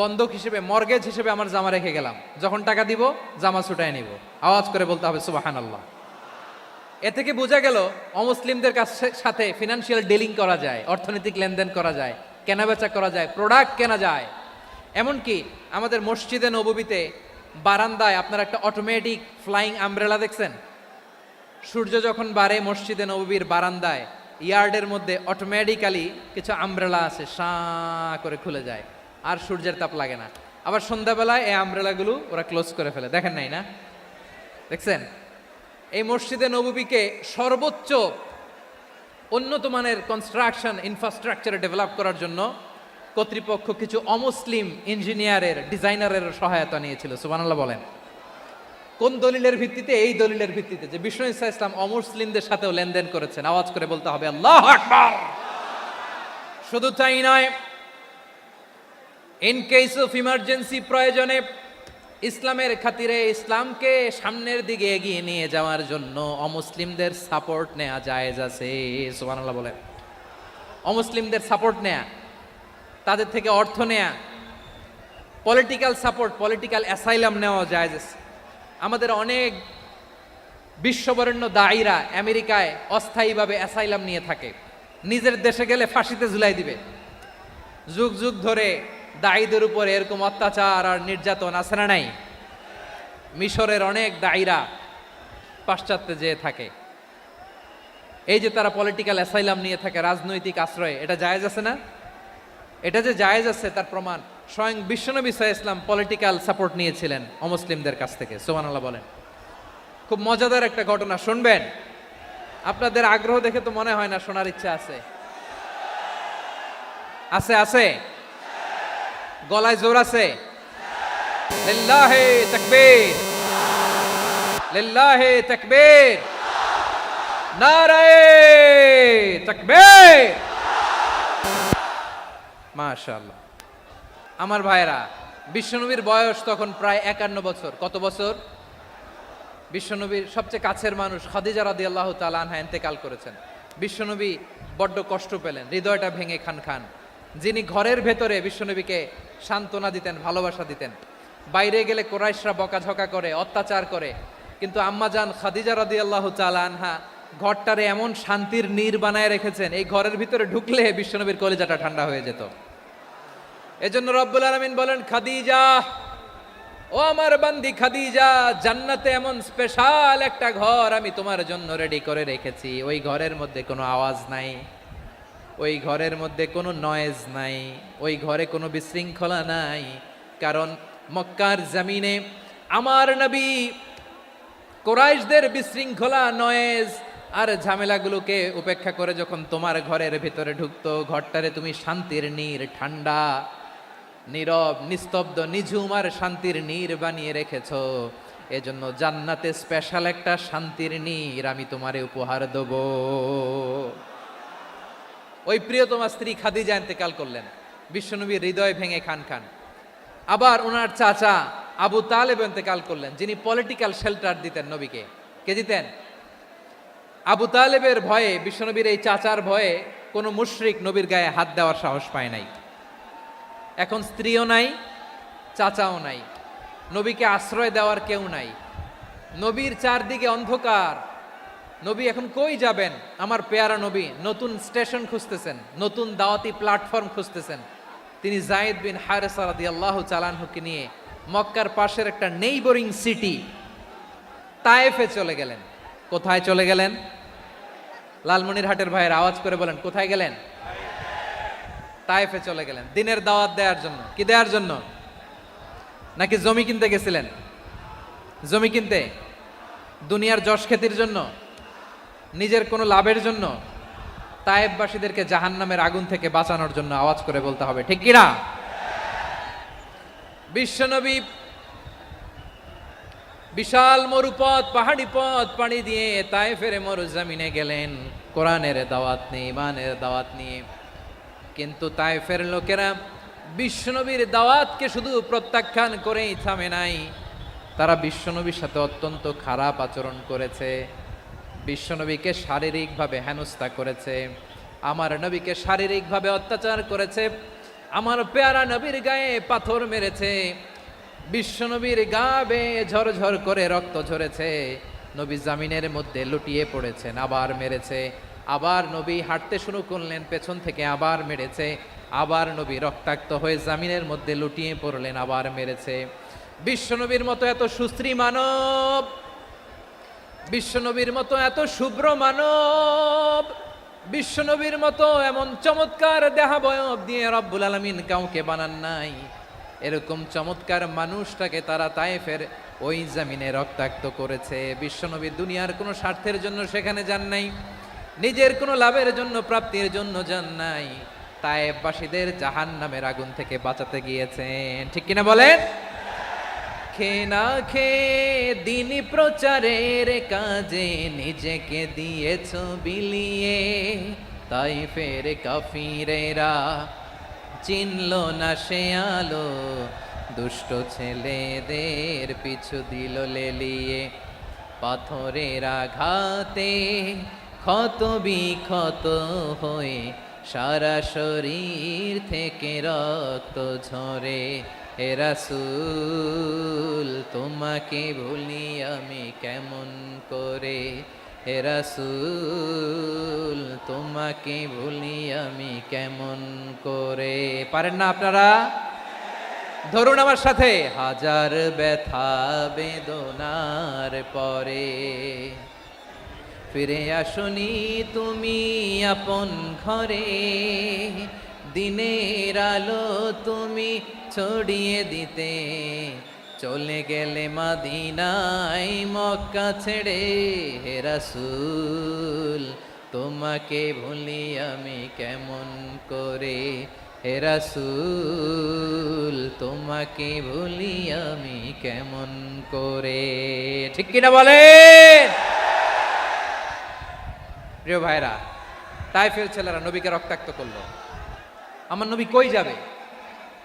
বন্ধক হিসেবে, মর্গেজ হিসেবে আমার জামা রেখে গেলাম, যখন টাকা দিব জামা ছুটায় নিব। আওয়াজ করে বলতে হবে সুবহানাল্লাহ। এ থেকে বোঝা গেল অমুসলিমদের সাথে ফিনান্সিয়াল ডিলিং করা যায়, অর্থনৈতিক লেনদেন করা যায়, কেনাবেচা করা যায়, প্রোডাক্ট কেনা যায়। এমনকি আমাদের মসজিদে নববীতে বারান্দায় আপনারা একটা অটোমেটিক ফ্লাইং আমব্রেলা দেখছেন? সূর্য যখন বাড়ে মসজিদে নববীর বারান্দায় ইয়ার্ডের মধ্যে অটোমেটিক্যালি কিছু আমব্রেলা আছে, শাঁ করে খুলে যায়, আর সূর্যের তাপ লাগে না। আবার সন্ধ্যাবেলায় এই আমব্রেলাগুলো ওরা ক্লোজ করে ফেলে, দেখেন নাই না? দেখছেন? এই মসজিদে নববীকে সর্বোচ্চ উন্নত মানের কনস্ট্রাকশন ইনফ্রাস্ট্রাকচারে ডেভেলপ করার জন্য কর্তৃপক্ষ কিছু অমুসলিম ইঞ্জিনিয়ারের, ডিজাইনারের সহায়তা নিয়েছিল। সুবহানাল্লাহ বলেন। কোন দলিলের ভিত্তিতে? এই দলিলের ভিত্তিতে যে বিষ্ণু ঈসা ইসলাম অমুসলিমদের সাথেও লেনদেন করেছেন। আওয়াজ করে বলতে হবে আল্লাহু আকবার। শুধু তাই নয়, ইন কেস অফ ইমার্জেন্সি, প্রয়োজনে ইসলামের খাতিরে, ইসলামকে সামনের দিকে এগিয়ে নিয়ে যাওয়ার জন্য অমুসলিমদের সাপোর্ট নেওয়া জায়েজ আছে। সুবহানাল্লাহ বলেন। অমুসলিমদের সাপোর্ট নেয়া, তাদের থেকে অর্থ নেয়া, পলিটিক্যাল সাপোর্ট, পলিটিক্যাল অ্যাসাইলাম নেওয়া জায়েজ আছে। আমাদের অনেক বিশ্ববরেণ্য দায়ীরা আমেরিকায় অস্থায়ীভাবে অ্যাসাইলাম নিয়ে থাকে, নিজের দেশে গেলে ফাঁসিতে ঝুলাই দিবে। যুগ যুগ ধরে দায়ীদের উপর এরকম অত্যাচার আর নির্যাতন আছে না নাই? মিশরের অনেক দায়ীরা পাশ্চাত্যে যেয়ে থাকে, এই যে তারা পলিটিক্যাল অ্যাসাইলাম নিয়ে থাকে, রাজনৈতিক আশ্রয়, এটা জায়েজ আছে না? এটা যে জায়েজ আছে তার প্রমাণ স্বয়ং বিশ্বনবী সাল্লাল্লাহু আলাইহি ওয়াসাল্লাম পলিটিক্যাল সাপোর্ট নিয়েছিলেন অমুসলিমদের কাছ থেকে। সুবহানাল্লাহ বলেন। খুব মজাদার একটা ঘটনা শুনবেন, আপনাদের আগ্রহ দেখে তো মনে হয় না শোনার ইচ্ছা আছে। আছে আছে, গলায় জোর আছে। লিল্লাহি তাকবীর, লিল্লাহি তাকবীর, নারায়ে তাকবীর। মাশাআল্লাহ। আমার ভাইরা, বিশ্বনবীর বয়স তখন প্রায় 51 বছর। কত বছর? বিশ্বনবীর সবচেয়ে কাছের মানুষ খাদিজা রাদিয়াল্লাহু তাআলা আনহা ইন্তেকাল করেছেন। বিশ্বনবী বড্ড কষ্ট পেলেন, হৃদয়টা ভেঙে খান খান। যিনি ঘরের ভেতরে বিশ্বনবীকে সান্ত্বনা দিতেন, ভালোবাসা দিতেন, বাইরে গেলে কুরাইশরা বকাঝকা করে, অত্যাচার করে, কিন্তু আম্মাজান খাদিজা রাদিয়াল্লাহু তাআলা আনহা ঘরটারে এমন শান্তির নীর বানায় রেখেছেন, এই ঘরের ভিতরে ঢুকলে বিশ্বনবীর কলিজাটা ঠান্ডা হয়ে যেত। এজন্য রব্বুল আলামিন বলেন, খাদিজা, ও আমার বান্দি খাদিজা, জান্নাতে এমন স্পেশাল একটা ঘর আমি তোমার জন্য রেডি করে রেখেছি। ওই ঘরের মধ্যে কোনো আওয়াজ নাই, ওই ঘরের মধ্যে কোনো নয়েজ নাই, ওই ঘরে কোনো বিশৃঙ্খলা নাই। কারণ মক্কার জমিনে আমার নবী কুরাইশদের বিশৃঙ্খলা, নয়েজ আর ঝামেলাগুলোকে উপেক্ষা করে যখন তোমার ঘরের ভিতরে ঢুকতো, ঘরটারে তুমি শান্তির নীর, ঠান্ডা, নীরব, নিস্তব্ধ, নিঝুম আর শান্তির নীর বানিয়ে রেখেছো। এজন্য জান্নাতে স্পেশাল একটা শান্তির নীর আমি তোমারে উপহার দেব। ওই প্রিয়তমা স্ত্রী খাদিজা ইন্তেকাল করলেন, বিশ্বনবীর হৃদয় ভেঙে খান খান। আবার ওনার চাচা আবু তালেব ইন্তেকাল করলেন, যিনি পলিটিক্যাল শেল্টার দিতেন নবীকে। কে দিতেন? আবু তালেবের ভয়ে, বিশ্বনবীর এই চাচার ভয়ে কোনো মুশরিক নবীর গায়ে হাত দেওয়ার সাহস পায় নাই। এখন স্ত্রীও নাই, চাচাও নাই, নবীকে আশ্রয় দেওয়ার কেউ নাই, নবীর চারদিকে অন্ধকার। নবী এখন কই যাবেন? আমার পেয়ারা নবী নতুন স্টেশন খুঁজতেছেন, নতুন দাওয়াতি প্ল্যাটফর্ম খুঁজতেছেন। তিনি যায়েদ বিন হারেসা রাদিয়াল্লাহু তাআলা আনহুকে নিয়ে মক্কার পাশের একটা নেইবরিং সিটি তায়েফে চলে গেলেন। কোথায় চলে গেলেন? লালমনিরহাটের ভাইয়ের আওয়াজ করে বলেন, কোথায় গেলেন? তায়েফে চলে গেলেন দিনের দাওয়াত দেওয়ার জন্য। কি দেওয়ার জন্য? নাকি জমি কিনতে গেছিলেন? জমি কিনতে, দুনিয়ার যশ খ্যাতির জন্য, নিজের কোনো লাভের জন্য? তায়েফবাসীদেরকে জাহান্নামের আগুন থেকে বাঁচানোর জন্য। আওয়াজ করে বলতে হবে ঠিক কিনা? বিশ্বনবী বিশাল মরুপথ, পাহাড়ি পথ পাড়ি দিয়ে তায়েফের মরুজমিনে গেলেন কোরআনের দাওয়াত নিয়ে, ইমানের দাওয়াত নিয়ে। কিন্তু তায়েফের লোকেরা বিশ্বনবীর দাওয়াতকে শুধু প্রত্যাখ্যান করেই থামে নাই, তারা বিশ্বনবীর সাথে অত্যন্ত খারাপ আচরণ করেছে। বিশ্বনবীকে শারীরিকভাবে হেনস্থা করেছে, আমার নবীকে শারীরিকভাবে অত্যাচার করেছে, আমার পেয়ারা নবীর গায়ে পাথর মেরেছে, বিশ্বনবীর গা বেয়ে ঝরঝর করে রক্ত ঝরেছে, নবী জামিনের মধ্যে লুটিয়ে পড়েছেন, আবার মেরেছে, আবার নবী হাঁটতে শুরু করলেন, পেছন থেকে আবার মেরেছে, আবার নবী রক্তাক্ত হয়ে জামিনের মধ্যে লুটিয়ে পড়লেন, আবার মেরেছে। বিশ্বনবীর মতো এত সুশ্রী মানব, বিশ্বনবীর মতো এত শুভ্র মানব, বিশ্বনবীর মতো এমন চমৎকার দেহাবয়ব দিয়ে রব্বুল আলামিন কাউকে বানান নাই। এরকম চমৎকার মানুষটাকে তারা তায়েফের ওই জামিনে রক্তাক্ত করেছে। বিশ্বনবী দুনিয়ার কোনো স্বার্থের জন্য সেখানে যান নাই, নিজের কোনো লাভের জন্য, প্রাপ্তির জন্য যান নাই, তায়েফবাসীদের জাহান্নামের আগুন থেকে বাঁচাতে গিয়েছেন। ঠিক কিনা বলেন? খেয়ে না খেয়ে দিন প্রচারের কাজে নিজেকে দিয়েছ বিলিয়ে, তায়েফের কাফিরেরা চিনল না সে আলো, দুষ্ট ছেলেদের পিছু দিল লেলিয়ে, পাথরের আঘাতে ক্ষত বিক্ষত হয়ে সারা শরীর থেকে রক্ত ঝরে। হে রাসূল তোমাকে ভুলি আমি কেমন করে, হে রাসূল তোমাকে ভুলি আমি কেমন করে। পারেন না আপনারা? ধরুন আমার সাথে। হাজার ব্যথা বেদনার পরে ফিরে আসনি তুমি আপন ঘরে, দিনের আলো তুমি ছড়িয়ে দিতে, চলে গেলে মদিনায় মক্কা ছেড়ে। হে রাসূল তোমাকে ভুলি আমি কেমন করে, হে রাসূল তোমাকে ভুলি আমি কেমন করে। ঠিক কিনা বলেন? প্রিয় ভাইরা, তায়েফের ছেলেরা নবীকে রক্তাক্ত করলো। আমার নবী কই যাবে?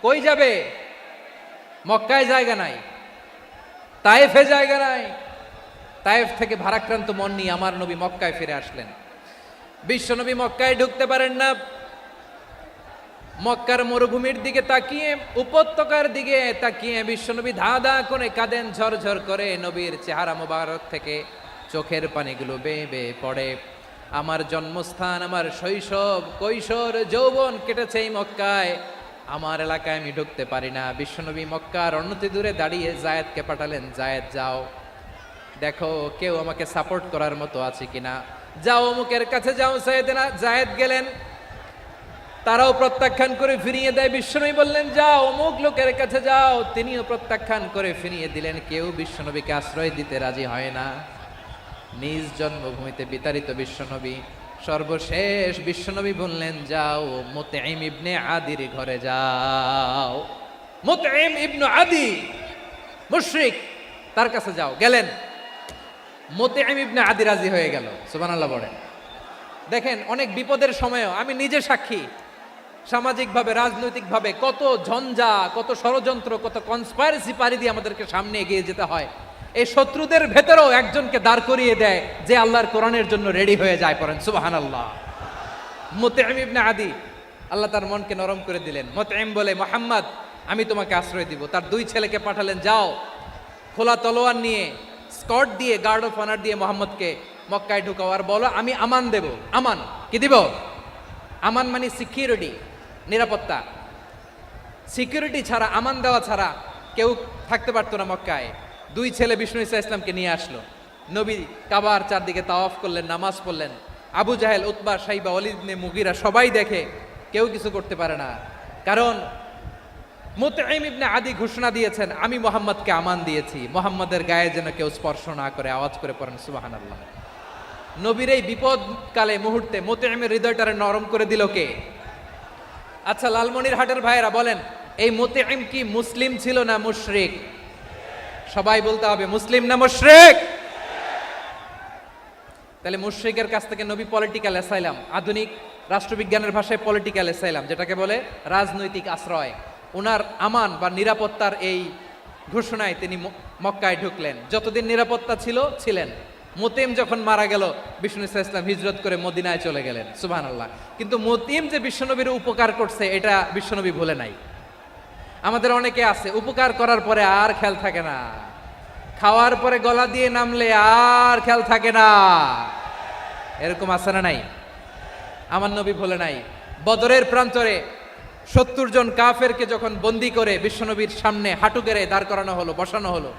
কই যাবে? মক্কায় জায়গা নাই, তায়েফে জায়গা নাই। তায়েফ থেকে ভারাক্রান্ত মন নিয়ে আমার নবী মক্কায় ফিরে আসলেন। বিশ্ব নবী মক্কায় ঢুকতে পারেন না। মক্কার মরুভূমির দিকে তাকিয়ে, উপত্যকার দিকে তাকিয়ে বিশ্বনবী ধা ধা করে কাঁদেন, ঝরঝর করে নবীর চেহারা মোবারক থেকে চোখের পানিগুলো বেয়ে বেয়ে পড়ে। আমার জন্মস্থান, আমার শৈশব, কৈশোর, যৌবন কেটেছে এই মক্কায়, আমার এলাকায় আমি ঢুকতে পারি না। বিশ্বনবী মক্কার অনতি দূরে দাঁড়িয়ে জায়েদকে পাঠালেন, জায়েদ যাও দেখো কেউ আমাকে সাপোর্ট করার মতো আছে কিনা, যাও অমুকের কাছে যাও। জায়েদ গেলেন, তারাও প্রত্যাখ্যান করে ফিরিয়ে দেয়। বিশ্বনবী বললেন যাও অমুক লোকের কাছে যাও, তিনিও প্রত্যাখ্যান করে ফিরিয়ে দিলেন। কেউ বিশ্বনবীকে আশ্রয় দিতে রাজি হয় না। নিজ জন্মভূমিতে বিতাড়িত বিশ্বনবী, সর্বশেষ বিশ্বনবী বললেন যাও মুতঈম ইবনে আদির ঘরে যাও। মুতঈম ইবনে আদি মুশরিক, তার কাছে যাও। গেলেন, মুতঈম ইবনে আদি রাজি হয়ে গেল। সুবহানাল্লাহ বলেন। দেখেন অনেক বিপদের সময়ও আমি নিজে সাক্ষী, সামাজিকভাবে রাজনৈতিকভাবে কত ঝঞ্ঝা, কত ষড়যন্ত্র, কত কনস্পাইরেসি পাড়ি দিয়ে আমাদেরকে সামনে এগিয়ে যেতে হয়। এই শত্রুদের ভেতরেও একজনকে দাঁড় করিয়ে দেয় যে আল্লাহর কোরআনের জন্য রেডি হয়ে যায়। পড়েন সুবহানাল্লাহ। মুতঈম ইবনে আদি, আল্লাহ তার মনকে নরম করে দিলেন। মুতঈম বলে, মোহাম্মদ আমি তোমাকে আশ্রয় দিব। তার দুই ছেলেকে পাঠালেন, যাও খোলা তলোয়ার নিয়ে, স্কট দিয়ে, গার্ড অফ অনার দিয়ে মোহাম্মদকে মক্কায় ঢুকাও, আর বলো আমি আমান দেব। আমান কি দিব? আমান মানে সিকিউরিটি, নিরাপত্তা। সিকিউরিটি ছাড়া, আমান দেওয়া ছাড়া কেউ থাকতে পারতো না মক্কায়। দুই ছেলে বিষ্ণু ঈসা ইসলামকে নিয়ে আসলো। নবী কাবার চারদিকে তাওয়াফ করলেন, নামাজ পড়লেন। আবু জাহেল, উতবা, সাইবা, ওয়ালিদ ইবনে মুগীরা সবাই দেখে, কেউ কিছু করতে পারে না। কারণ মুতঈম ইবনে আদি ঘোষণা দিয়েছেন, আমি মোহাম্মদকে আমান দিয়েছি, মোহাম্মদের গায়ে যেন কেউ স্পর্শ না করে। আওয়াজ করে পড়েন সুবহানাল্লাহ। নবীর এই বিপদকালে মুহূর্তে মুতঈমের হৃদয়টারে নরম করে দিল কে? আচ্ছা, লালমনিরহাটের ভাইয়েরা বলেন, এই মুতঈম কি মুসলিম ছিল না মুশরিক? সবাই বলতে হবে, মুসলিম না মুশরিক? তাহলে মুশরিকের কাছ থেকে নবী পলিটিক্যাল অ্যাসাইলাম, আধুনিক রাষ্ট্রবিজ্ঞানের ভাষায় পলিটিক্যাল অ্যাসাইলাম, যেটাকে বলে রাজনৈতিক আশ্রয়, ওনার আমান বা নিরাপত্তার এই ঘোষণায় তিনি মক্কায় ঢুকলেন। যতদিন নিরাপত্তা ছিল ছিলেন। মুতঈম যখন মারা গেল, বিষ্ণু ঈসা ইসলাম হিজরত করে মদিনায় চলে গেলেন। সুবহানাল্লাহ। কিন্তু মুতঈম যে বিশ্বনবীর উপকার করছে, এটা বিশ্বনবী ভুলে নাই। আমাদের অনেকে আছে, উপকার করার পরে আর খেয়াল থাকে না, খাওয়ার পরে গলা দিয়ে নামলে আর খেয়াল থাকে না। এরকম আছে না নাই? আমার নবী ভুলে নাই। বদরের প্রান্তরে 70 জন কাফেরকে যখন বন্দি করে বিশ্বনবীর সামনে হাঁটু গেড়ে দাঁড় করানো হলো, বসানো হলো,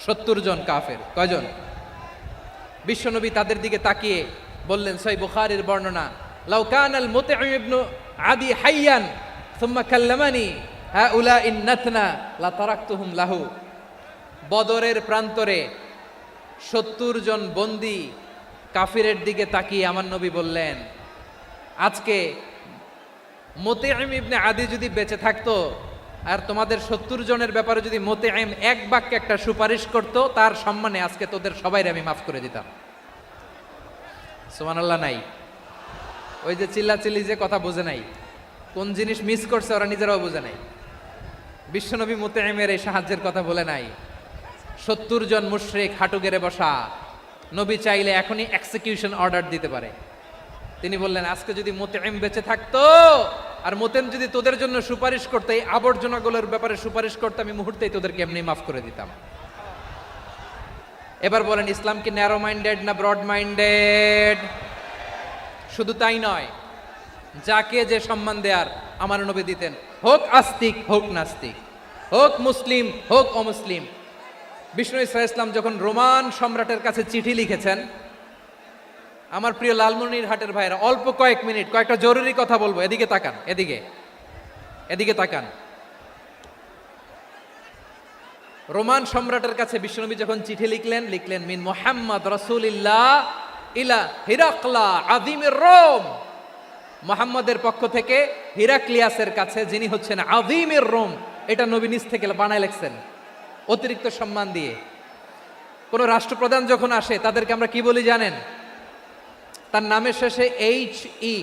70 জন কাফের। কয়জন? বিশ্বনবী তাদের দিকে তাকিয়ে বললেন, সহিহ বুখারীর বর্ণনা, লাউ কানাল মুতঈম ইবনু আদি হাইয়ান সুম্মা কাল্লামানি হাউলাইন নাতনা লা তারাকতুহুম লাহু। বদরের প্রান্তরে 70 জন বন্দি কাফিরের দিকে তাকিয়ে আমার নবী বললেন, আজকে মুতঈম ইবনে আদি যদি বেঁচে থাকতো আর তোমাদের 70 জনের ব্যাপারে যদি মুতঈম এক বাক্যে একটা সুপারিশ করত, তার সম্মানে আজকে তোদের সবাইকে আমি মাফ করে দিতাম। সুবহানাল্লাহ। নাই? ওই যে চিল্লাচিল্লি যে কথা বোঝে নাই, কোন জিনিস মিস করছে ওরা নিজেরাও বোঝে নাই। বিশ্বনবী মুতঈমের এই সাহায্যের কথা বলে নাই। 70 জন মুশরিক হাঁটু গেড়ে বসা, নবী চাইলে এখনই এক্সিকিউশন অর্ডার দিতে পারে। তিনি বললেন, আজকে যদি মুতঈম বেঁচে থাকতো আর মুতঈম যদি তোদের জন্য সুপারিশ করতে, এই আবর্জনাগুলোর ব্যাপারে সুপারিশ করতে, আমি মুহূর্তেই তোদেরকে এমনি মাফ করে দিতাম। এবার বলেন, ইসলাম কি ন্যারো মাইন্ডেড না ব্রড মাইন্ডেড? শুধু তাই নয়, যাকে যে সম্মান দেয়ার আমার নবী দিতেন, হোক আস্তিক হোক নাস্তিক, হোক মুসলিম হোক অমুসলিম। বিষ্ণু ঈসা ইসলাম যখন রোমান সম্রাটের কাছে চিঠি লিখেছেন, আমার প্রিয় লালমনিরহাটের ভাইরা, অল্প কয়েক মিনিট কয়েকটা জরুরি কথা বলবো। এদিকে তাকান, এদিকে তাকান। রোমান সম্রাটের কাছে বিশ্বনবী যখন চিঠি লিখলেন মিন মুহাম্মদ রাসূলিল্লাহ ইলা হিরাকলা আযীমির রোম। মুহাম্মদের পক্ষ থেকে হিরাক্লিয়াসের কাছে, যিনি হচ্ছেন আযীমির রোম। এটা নবী নিজ থেকে বানায় লিখছেন, অতিরিক্ত সম্মান দিয়ে। কোন রাষ্ট্রপ্রধান যখন আসে, তাদেরকে আমরা কি বলি জানেন? তার নামের শেষে HE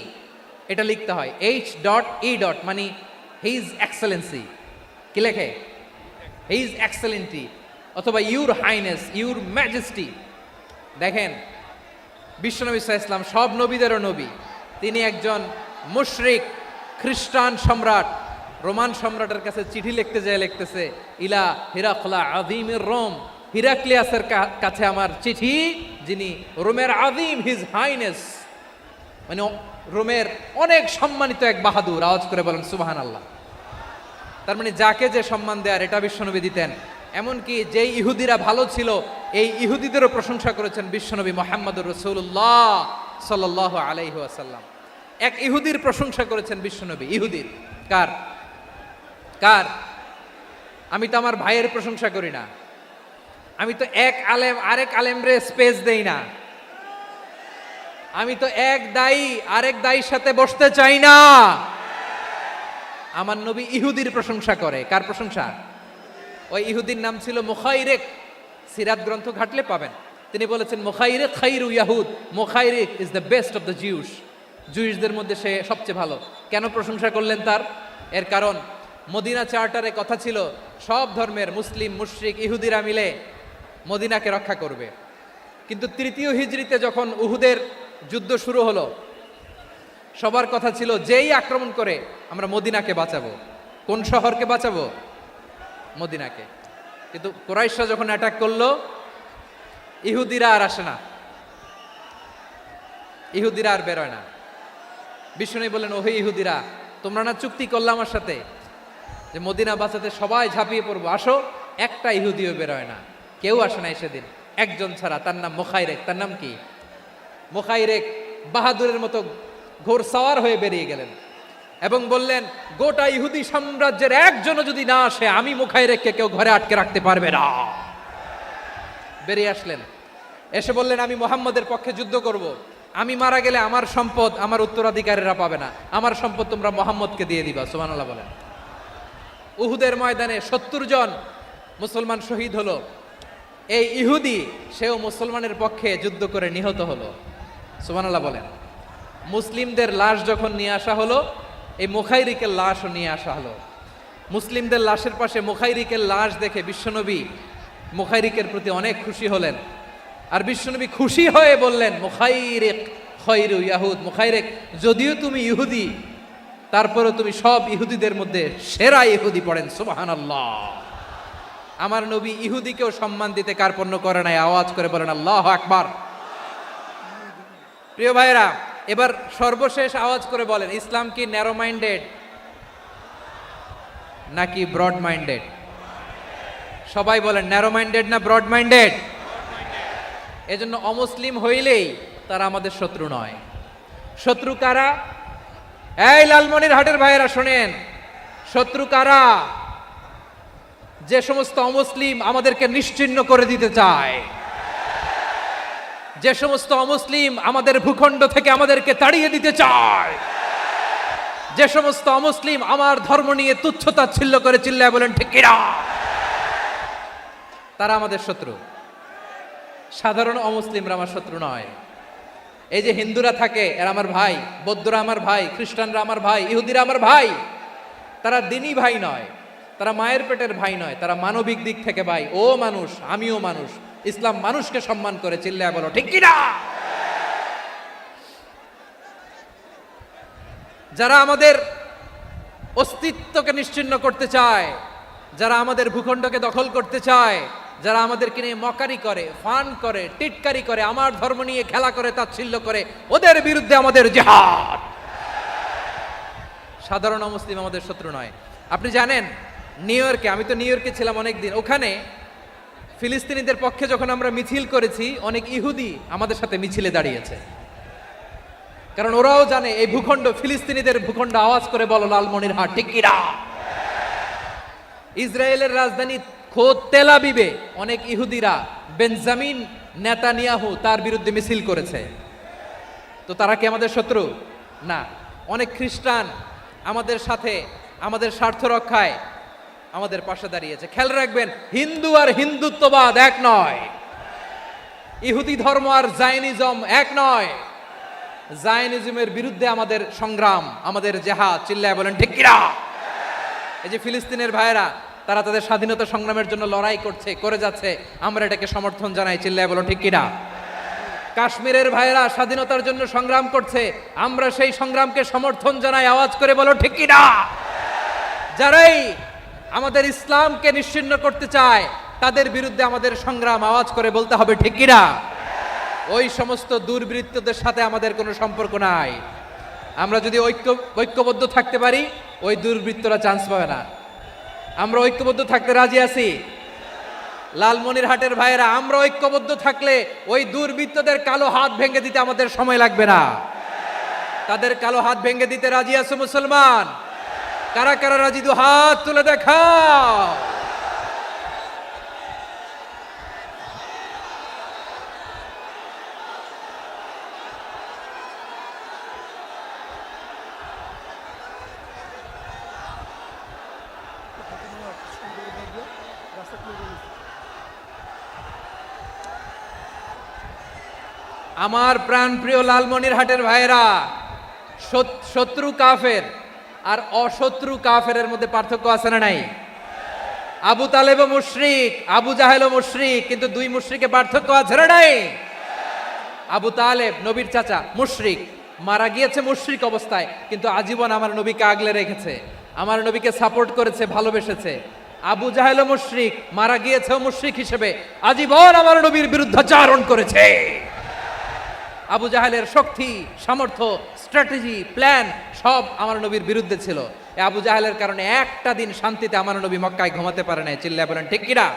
এটা লিখতে হয়। H.E. মানে হিজ এক্সেলেন্সি। কি লেখে? হিজ এক্সেলেন্টি, অথবা ইউর হাইনেস, ইউর ম্যাজেস্টি। দেখেন, বিশ্বনবী সাল্লাল্লাহু আলাইহি ওয়াসাল্লাম সব নবীদেরও নবী। তিনি একজন মুশরিক খ্রিস্টান সম্রাট, রোমান সম্রাটের কাছে চিঠি লিখতে যায়, লিখতেছে, ইলা হিরাকলা আযীমির রোম। হিরাক্লিয়াসের কাছে আমার চিঠি, যিনি রোমের আযীম, হিজ হাইনেস, মানে রোমের অনেক সম্মানিত এক বাহাদুর। আওয়াজ করে বলেন সুবহানাল্লাহ। তার মানে যাকে যে সম্মান দেয়ার, এটা বিশ্বনবী দিতেন। এমনকি যেই ইহুদিরা ভালো ছিল, এই ইহুদিদেরও প্রশংসা করেছেন বিশ্বনবী মুহাম্মদুর রাসূলুল্লাহ সাল্লাল্লাহু আলাইহি ওয়াসাল্লাম। এক ইহুদির প্রশংসা করেছেন বিশ্বনবী। ইহুদির কার? আমি তো আমার ভাইয়ের প্রশংসা করি না, আমি তো এক আলেম আরেক আলেমরে স্পেস দেই না, আমি তো এক দায়ী আরেক দায়ীর সাথে বসতে চাই না। আমার নবী ইহুদির প্রশংসা করে। কার প্রশংসা? ওই ইহুদির নাম ছিল মুখাইরিক। সিরাত গ্রন্থ ঘাটলে পাবেন। তিনি বলেছেন, মুখাইরিক খাইরু ইয়াহুদ, Mukhayriq is the best of the Jews. জুইশদের মধ্যে সে সবচেয়ে ভালো। কেন প্রশংসা করলেন তার? এর কারণ, মদিনা চার্টারে কথা ছিল, সব ধর্মের মুসলিম, মুশরিক, ইহুদিরা মিলে মদিনাকে রক্ষা করবে। কিন্তু তৃতীয় হিজরিতে যখন উহুদের যুদ্ধ শুরু হলো, সবার কথা ছিল যেই আক্রমণ করে আমরা মদিনাকে বাঁচাবো। কোন শহরকে বাঁচাবো? মদিনাকে। কিন্তু কুরাইশরা যখন অ্যাটাক করলো, ইহুদিরা আর আসে না, ইহুদিরা আর বেরোয় না। বিষ্ণু বললেন, ওহে ইহুদিরা, তোমরা না চুক্তি করলে আমার সাথে যে মদিনা বাঁচাতে সবাই ঝাঁপিয়ে পড়বো, আসো। একটা ইহুদিও বেরোয় না, কেউ আসে নাই সেদিন, একজন ছাড়া, তার নাম মুখাইরেক। তার নাম কি? মুখাইরেক বাহাদুরের মতো ঘোড়সাওয়ার হয়ে বেরিয়ে গেলেন এবং বললেন, গোটা ইহুদি সাম্রাজ্যের একজনও যদি না আসে, আমি মুখাইরেককে কেউ ঘরে আটকে রাখতে পারবে না। বেরিয়ে আসলেন, এসে বললেন, আমি মুহাম্মদের পক্ষে যুদ্ধ করব। আমি মারা গেলে আমার সম্পদ আমার উত্তরাধিকারীরা পাবে না, আমার সম্পদ তোমরা মুহাম্মদকে দিয়ে দিবা। সুবহানাল্লাহ বলেন। উহুদের ময়দানে 70 জন মুসলমান শহীদ হলো। এই ইহুদি, সেও মুসলমানের পক্ষে যুদ্ধ করে নিহত হলো। সুবহানাল্লাহ বলেন। মুসলিমদের লাশ যখন নিয়ে আসা হলো, এই মুখাইরিকের লাশও নিয়ে আসা হলো। মুসলিমদের লাশের পাশে মুখাইরিকের লাশ দেখে বিশ্বনবী মুখাইরিকের প্রতি অনেক খুশি হলেন। আর বিশ্বনবী খুশি হয়ে বললেন, মুখাইরিক খৈরু ইয়াহুদ। মুখাইরিক, যদিও তুমি ইহুদি, তারপরেও তুমি সব ইহুদিদের মধ্যে সেরা ইহুদি। পড়েন সুবহানাল্লাহ। আমার নবী ইহুদিকেও সম্মান দিতে কার্পণ্য করে নাই। আওয়াজ করে বলেন আল্লাহু আকবার। প্রিয় ভাইরা, এবার সর্বশেষ আওয়াজ করে বলেন, ইসলাম কি ন্যারো মাইন্ডেড নাকি ব্রড মাইন্ডেড? সবাই বলেন, ন্যারো মাইন্ডেড না ব্রড মাইন্ডেড? এজন্য অমুসলিম হইলেই তারা আমাদের শত্রু নয়। শত্রু কারা? এই লালমনিরহাটের ভাইয়েরা শোনেন, শত্রু কারা? যে সমস্ত অমুসলিম আমাদেরকে নিশ্চিহ্ন করে দিতে চায়, যে সমস্ত অমুসলিম আমাদের ভূখণ্ড থেকে আমাদেরকে তাড়িয়ে দিতে চায়, যে সমস্ত অমুসলিম আমার ধর্ম নিয়ে তুচ্ছতাচ্ছিল্য করে চিল্লায় বলেন ঠিক কিনা, তারা আমাদের শত্রু। সাধারণ অমুসলিমরা আমার শত্রু নয়। এই যে হিন্দুরা থাকে, এরা আমার ভাই, বৌদ্ধরা আমার ভাই, খ্রিস্টানরা আমার ভাই, ইহুদিরা আমার ভাই। তারা দিনই ভাই নয়, তারা মায়ের পেটের ভাই নয়, তারা মানবিক দিক থেকে ভাই। ও মানুষ, আমিও মানুষ। ইসলাম মানুষকে সম্মান করে, চিল্লায় বলো ঠিক কিনা। যারা আমাদের অস্তিত্বকে নিশ্চিহ্ন করতে চায়, যারা আমাদের ভূখণ্ডকে দখল করতে চায়, যারা আমাদেরকে নিয়ে মকারি করে, ফান করে, টিটকারি করে, আমার ধর্ম নিয়ে খেলা করে, তাচ্ছিল্য করে, ওদের বিরুদ্ধে আমাদের জিহাদ। সাধারণ মুসলিম আমাদের শত্রু নয়। আপনি জানেন, নিউ ইয়র্কে, আমি তো নিউ ইয়র্কে ছিলাম অনেকদিন, ওখানে ফিলিস্তিনিদের পক্ষে যখন আমরা মিছিল করেছি, অনেক ইহুদি আমাদের সাথে মিছিলে দাঁড়িয়েছে। কারণ ওরাও জানে এই ভূখণ্ড ফিলিস্তিনিদের ভূখণ্ড। আওয়াজ করে বলো লালমনিরহাট ঠিক কিনা। ইসরায়েলের রাজধানী খোদ তেল আবিবে অনেক ইহুদিরা বেঞ্জামিন নেতানিয়াহু তার বিরুদ্ধে মিছিল করেছে। তো তারা কি আমাদের শত্রু? না। অনেক খ্রিস্টান আমাদের সাথে আমাদের স্বার্থ রক্ষায় আমাদের পাশে দাঁড়িয়েছে। খেয়াল রাখবেন, হিন্দু আর হিন্দুত্ববাদ এক নয়, ইহুদি ধর্ম আর জায়নিজম এক নয়। জায়নিজমের বিরুদ্ধে আমাদের সংগ্রাম, আমাদের জেহাদ, চিল্লায় বলেন ঠিক কিনা। এই যে ফিলিস্তিনের ভাইয়েরা, তারা তাদের স্বাধীনতা সংগ্রামের জন্য লড়াই করছে, করে যাচ্ছে, আমরা এটাকে সমর্থন জানাই, চিল্লায় বলো ঠিক কিনা। কাশ্মীরের ভাইয়েরা স্বাধীনতার জন্য সংগ্রাম করছে, আমরা সেই সংগ্রামকে সমর্থন জানাই, আওয়াজ করে বলো ঠিক কিনা। যারাই আমাদের ইসলামকে নিশ্চিহ্ন করতে চায়, তাদের বিরুদ্ধে আমাদের সংগ্রাম, আওয়াজ করে বলতে হবে ঠিক কিনা। ওই সমস্ত দুর্বৃত্তদের সাথে আমাদের কোনো সম্পর্ক নাই। আমরা যদি ঐক্যবদ্ধ থাকতে পারি, ওই দুর্বৃত্তরা চান্স পাবে না। আমরা ঐক্যবদ্ধ থাকতে রাজি আছি। লালমনিরহাটের ভাইয়েরা, আমরা ঐক্যবদ্ধ থাকলে ওই দুর্বৃত্তদের কালো হাত ভেঙে দিতে আমাদের সময় লাগবে না। তাদের কালো হাত ভেঙে দিতে রাজি আছে মুসলমান? কারা কারা রাজি? দু হাত তুলে দেখাও। আমার প্রাণ প্রিয় লালমনিরহাটের ভাইয়েরা, শত্রু কাফের আর অশত্রু কাফেরের মধ্যে পার্থক্য আছে না নাই? আবু তালেবও মুশরিক, আবু জাহেলও মুশরিক, কিন্তু দুই মুশরিকে পার্থক্য আছে না নাই? আবু তালেব নবীর চাচা মুশরিক, মারা গিয়েছে মুশরিক অবস্থায়, কিন্তু আজীবন আমার নবীকে আগলে রেখেছে, আমার নবীকে সাপোর্ট করেছে, ভালোবেসেছে। আবু জাহেলও মুশরিক, মারা গিয়েছেও মুশরিক হিসেবে, আজীবন আমার নবীর বিরুদ্ধাচারণ করেছে। আবু জাহেলের শক্তি, সামর্থ্য, স্ট্র্যাটেজি, প্ল্যান সব আমার নবীর বিরুদ্ধে ছিল। এই আবু জাহেলের কারণে একটা দিন শান্তিতে আমার নবী মক্কায় ঘুমাতে পারে নাই। চিল্লায় বলেন ঠিক কিনা?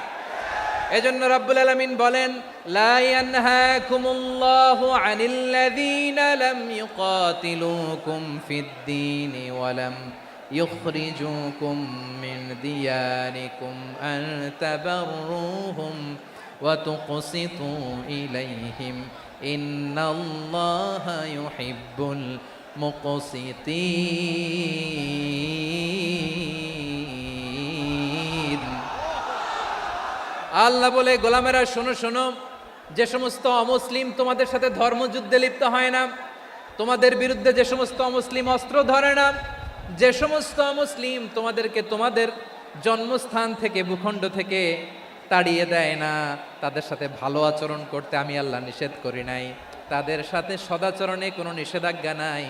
এজন্য রাব্বুল আলামিন বলেন, লা ইয়ানহাকুমুল্লাহু আনিল্লাযীনা লাম ইউকাতিলুকুম ফিদ-দীনি ওয়া লাম ইখরিজুকুম মিন দিয়ারিকুম আন তাবাররুহুম ওয়া তুকসিতু ইলাইহিম ইন্নাল্লাহা ইউহিব্বুল মুকসিতিন। আল্লাহ বলে, গোলামেরা শোনো শোনো, যে সমস্ত অমুসলিম তোমাদের সাথে ধর্মযুদ্ধে লিপ্ত হয় না, তোমাদের বিরুদ্ধে যে সমস্ত অমুসলিম অস্ত্র ধরে না, যে সমস্ত অমুসলিম তোমাদেরকে তোমাদের জন্মস্থান থেকে, ভূখণ্ড থেকে তাড়িয়ে দেয় না, তাদের সাথে ভালো আচরণ করতে আমি আল্লাহ নিষেধ করি নাই। তাদের সাথে সদাচরণে কোনো নিষেধাজ্ঞা নাই,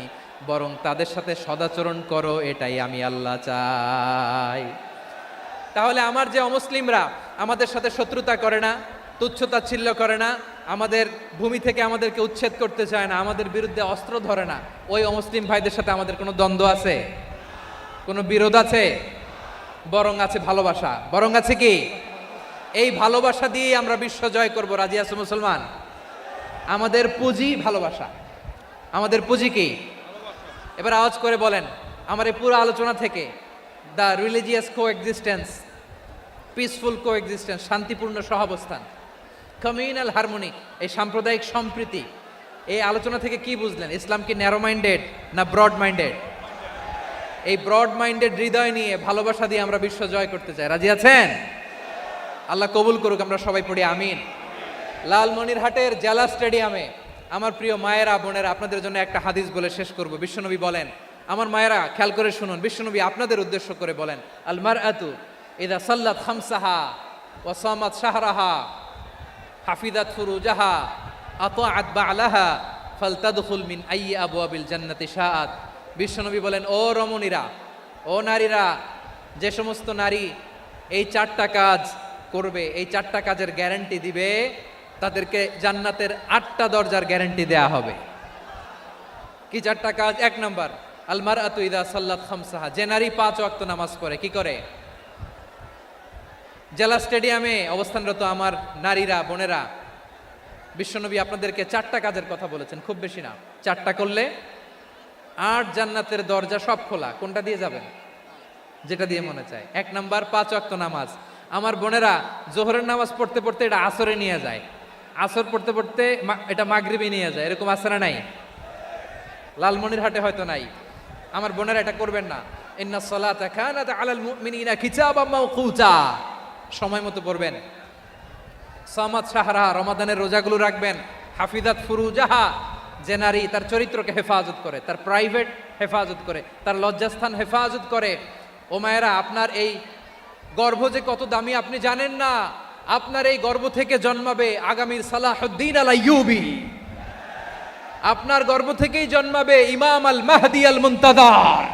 বরং তাদের সাথে সদাচরণ করো, এটাই আমি আল্লাহ চাই। তাহলে আমার যে অমুসলিমরা আমাদের সাথে শত্রুতা করে না, তুচ্ছতাচ্ছিল্য করে না, আমাদের ভূমি থেকে আমাদেরকে উচ্ছেদ করতে চায় না, আমাদের বিরুদ্ধে অস্ত্র ধরে না, ওই অমুসলিম ভাইদের সাথে আমাদের কোনো দ্বন্দ্ব আছে? কোনো বিরোধ আছে? বরং আছে ভালোবাসা। বরং আছে কি? এই ভালোবাসা দিয়েই আমরা বিশ্ব জয় করব। রাজি আছো মুসলমান? আমাদের পুঁজি ভালোবাসা। আমাদের পুঁজি কি? এবার আওয়াজ করে বলেন, আমার এই পুরো আলোচনা থেকে the religious coexistence, peaceful coexistence, শান্তিপূর্ণ সহাবস্থান, কমিউনাল হারমোনি, এই সাম্প্রদায়িক সম্প্রীতি, এই আলোচনা থেকে কি বুঝলেন? ইসলাম কি ন্যারো মাইন্ডেড না ব্রড মাইন্ডেড? এই ব্রড মাইন্ডেড হৃদয় নিয়ে, ভালোবাসা দিয়ে আমরা বিশ্ব জয় করতে চাই। রাজি আছেন? আল্লাহ কবুল করুক। আমরা সবাই পড়ি আমিন। লালমনিরহাটের জেলা স্টেডিয়ামে আমার প্রিয় মায়েরা, বোনেরা, আপনাদের জন্য একটা হাদিস বলে শেষ করব। বিশ্বনবী বলেন, আমার মায়েরা খেয়াল করে শুনুন, বিশ্বনবী আপনাদের উদ্দেশ্য করে বলেন, আল মারআতু ইযা সাল্লাত খামসাহা ওয়া সামাত শাহরাহা হাফিজাত ফুরুজাহা আতাআত বা'লাহা ফালতাদখুল মিন আইয়ি আবওয়াবিল জান্নাতি শাআত। বিশ্বনবী বলেন, ও রমণীরা, ও নারীরা, যে সমস্ত নারী এই চারটা কাজ করবে, এই চারটা কাজের গ্যারান্টি দিবে, তাদেরকে জান্নাতের 8টা দরজার গ্যারান্টি দেয়া হবে। কি চারটা কাজ? 1 নম্বর, আল মারআতু ইযা সাল্লাত খামসাহা, যে নারী 5 ওয়াক্ত নামাজ পড়ে। কি করে? জেলা স্টেডিয়ামে অবস্থানরত আমার নারীরা, বোনেরা, বিশ্বনবী আপনাদেরকে 4টা কাজের কথা বলেছেন, খুব বেশি না। 4টা করলে 8 জান্নাতের দরজা সব খোলা। কোনটা দিয়ে যাবেন? যেটা দিয়ে মনে চায়। 1 নাম্বার 5 ওয়াক্ত নামাজ। আমার বোনেরা জোহরের নামাজ পড়তে পড়তে এটা আসরে নিয়ে যায়, আসর পড়তে পড়তে এটা মাগরিবে নিয়ে যায়। এরকম আছে না নাই? লালমনিরহাটে হয়তো নাই। আমার বোনেরা এটা করবেন না। ইন্নাস সালাতা কানাত আলাল মুমিনিনা কিতাবাম মাওকুতা, সময় মতো পড়বেন। সামাত শাহরা, রমাদানের রোজাগুলো রাখবেন। হাফিজাত ফুরুজাহা, যে নারী তার চরিত্রকে হেফাজত করে, তার প্রাইভেট হেফাজত করে, তার লজ্জাস্থান হেফাজত করে। ও মায়েরা, আপনার এই গর্ভ যে কত দামি আপনি জানেন না। আপনার এই গর্ভ থেকে জন্মাবে আগামীর সালাহুদ্দিন আল আইয়ুবী। আপনার গর্ভ থেকেই জন্মাবে ইমাম আল মাহদি আল মুনতাজার।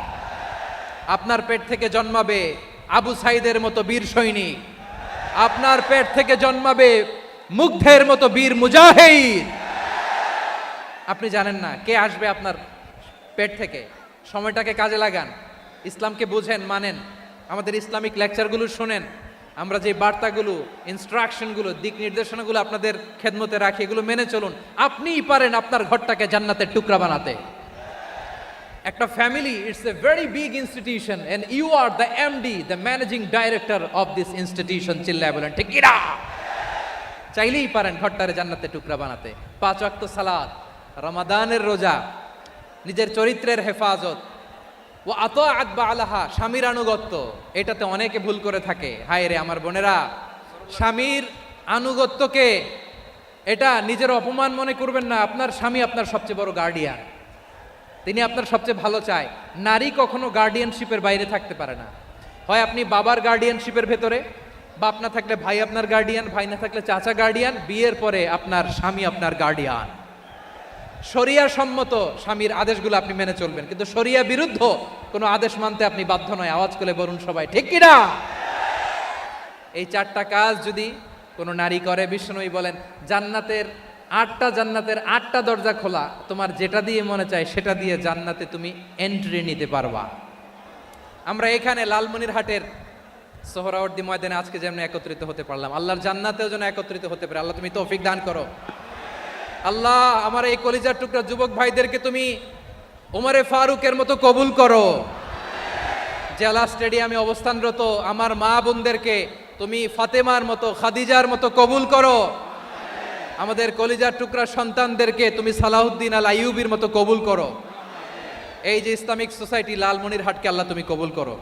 আপনার পেট থেকে জন্মাবে আবু সাইদের মতো বীর সৈনিক। আপনার পেট থেকে জন্মাবে মুগ্ধের মতো বীর মুজাহিদ। আপনি জানেন না কে আসবে আপনার পেট থেকে। সময়টাকে কাজে লাগান, ইসলামকে বুঝেন, মানেন, আমাদের ইসলামিক লেকচারগুলো শোনেন। আমরা যে বার্তাগুলো, ইনস্ট্রাকশনগুলো, দিক নির্দেশনাগুলো আপনাদের খেদমতে রাখি, এগুলো মেনে চলুন। আপনিই পারেন আপনার ঘরটাকে জান্নাতের টুকরা বানাতে। একটা family, it's a very big institution and you are the MD, the managing director of this institution. চিল্লায় বলেন ঠিক কিনা? চাইলেই পারেন ঘরটারে জান্নাতের টুকরা বানাতে। 5 ওয়াক্ত সালাত, রমাদানের রোজা, নিজের চরিত্রের হেফাজত, ও আতাআত বা'লাহা, স্বামীর আনুগত্য। এটাতে অনেকে ভুল করে থাকে। হায় রে আমার বোনেরা, স্বামীর আনুগত্যকে এটা নিজের অপমান মনে করবেন না। আপনার স্বামী আপনার সবচেয়ে বড় গার্ডিয়ান, তিনি আপনার সবচেয়ে ভালো চায়। নারী কখনো গার্ডিয়ানশিপের বাইরে থাকতে পারে না। হয় আপনি বাবার গার্ডিয়ানশিপের ভেতরে, বাপ না থাকলে ভাই আপনার গার্ডিয়ান, ভাই না থাকলে চাচা গার্ডিয়ান, বিয়ের পরে আপনার স্বামী আপনার গার্ডিয়ান। শরিয়া সম্মত স্বামীর আদেশগুলো আপনি মেনে চলবেন, কিন্তু শরিয়া বিরুদ্ধ কোনো আদেশ মানতে আপনি বাধ্য নয়। আওয়াজ করে বলুন সবাই, ঠিক কিনা? এই 4টা কাজ যদি কোনো নারী করে, বিষ্ণুই বলেন জান্নাতের 8টা দরজা খোলা, তোমার যেটা দিয়ে মনে চায় সেটা দিয়ে জান্নাতে তুমি এন্ট্রি নিতে পারবা। আমরা এখানে লালমনিরহাটের সোহরাওয়ার্দী ময়দানে আজকে যেমন একত্রিত হতে পারলাম, আল্লাহর জান্নাতেও যেন একত্রিত হতে পারে। আল্লাহ তুমি তৌফিক দান করো। আল্লাহ আমার এই কলিজার টুকরা যুবক ভাইদেরকে তুমি ওমরে ফারুকের মতো কবুল করো। জেলা স্টেডিয়ামে অবস্থানরত আমার মা বোনদেরকে তুমি ফাতেমার মতো, খাদিজার মতো কবুল করো। আমাদের কলিজার টুকরা সন্তানদেরকে তুমি সালাউদ্দিন আল আইয়ুবীর মতো কবুল করো। এই যে ইসলামিক সোসাইটি লালমনিরহাটকে আল্লাহ তুমি কবুল করো।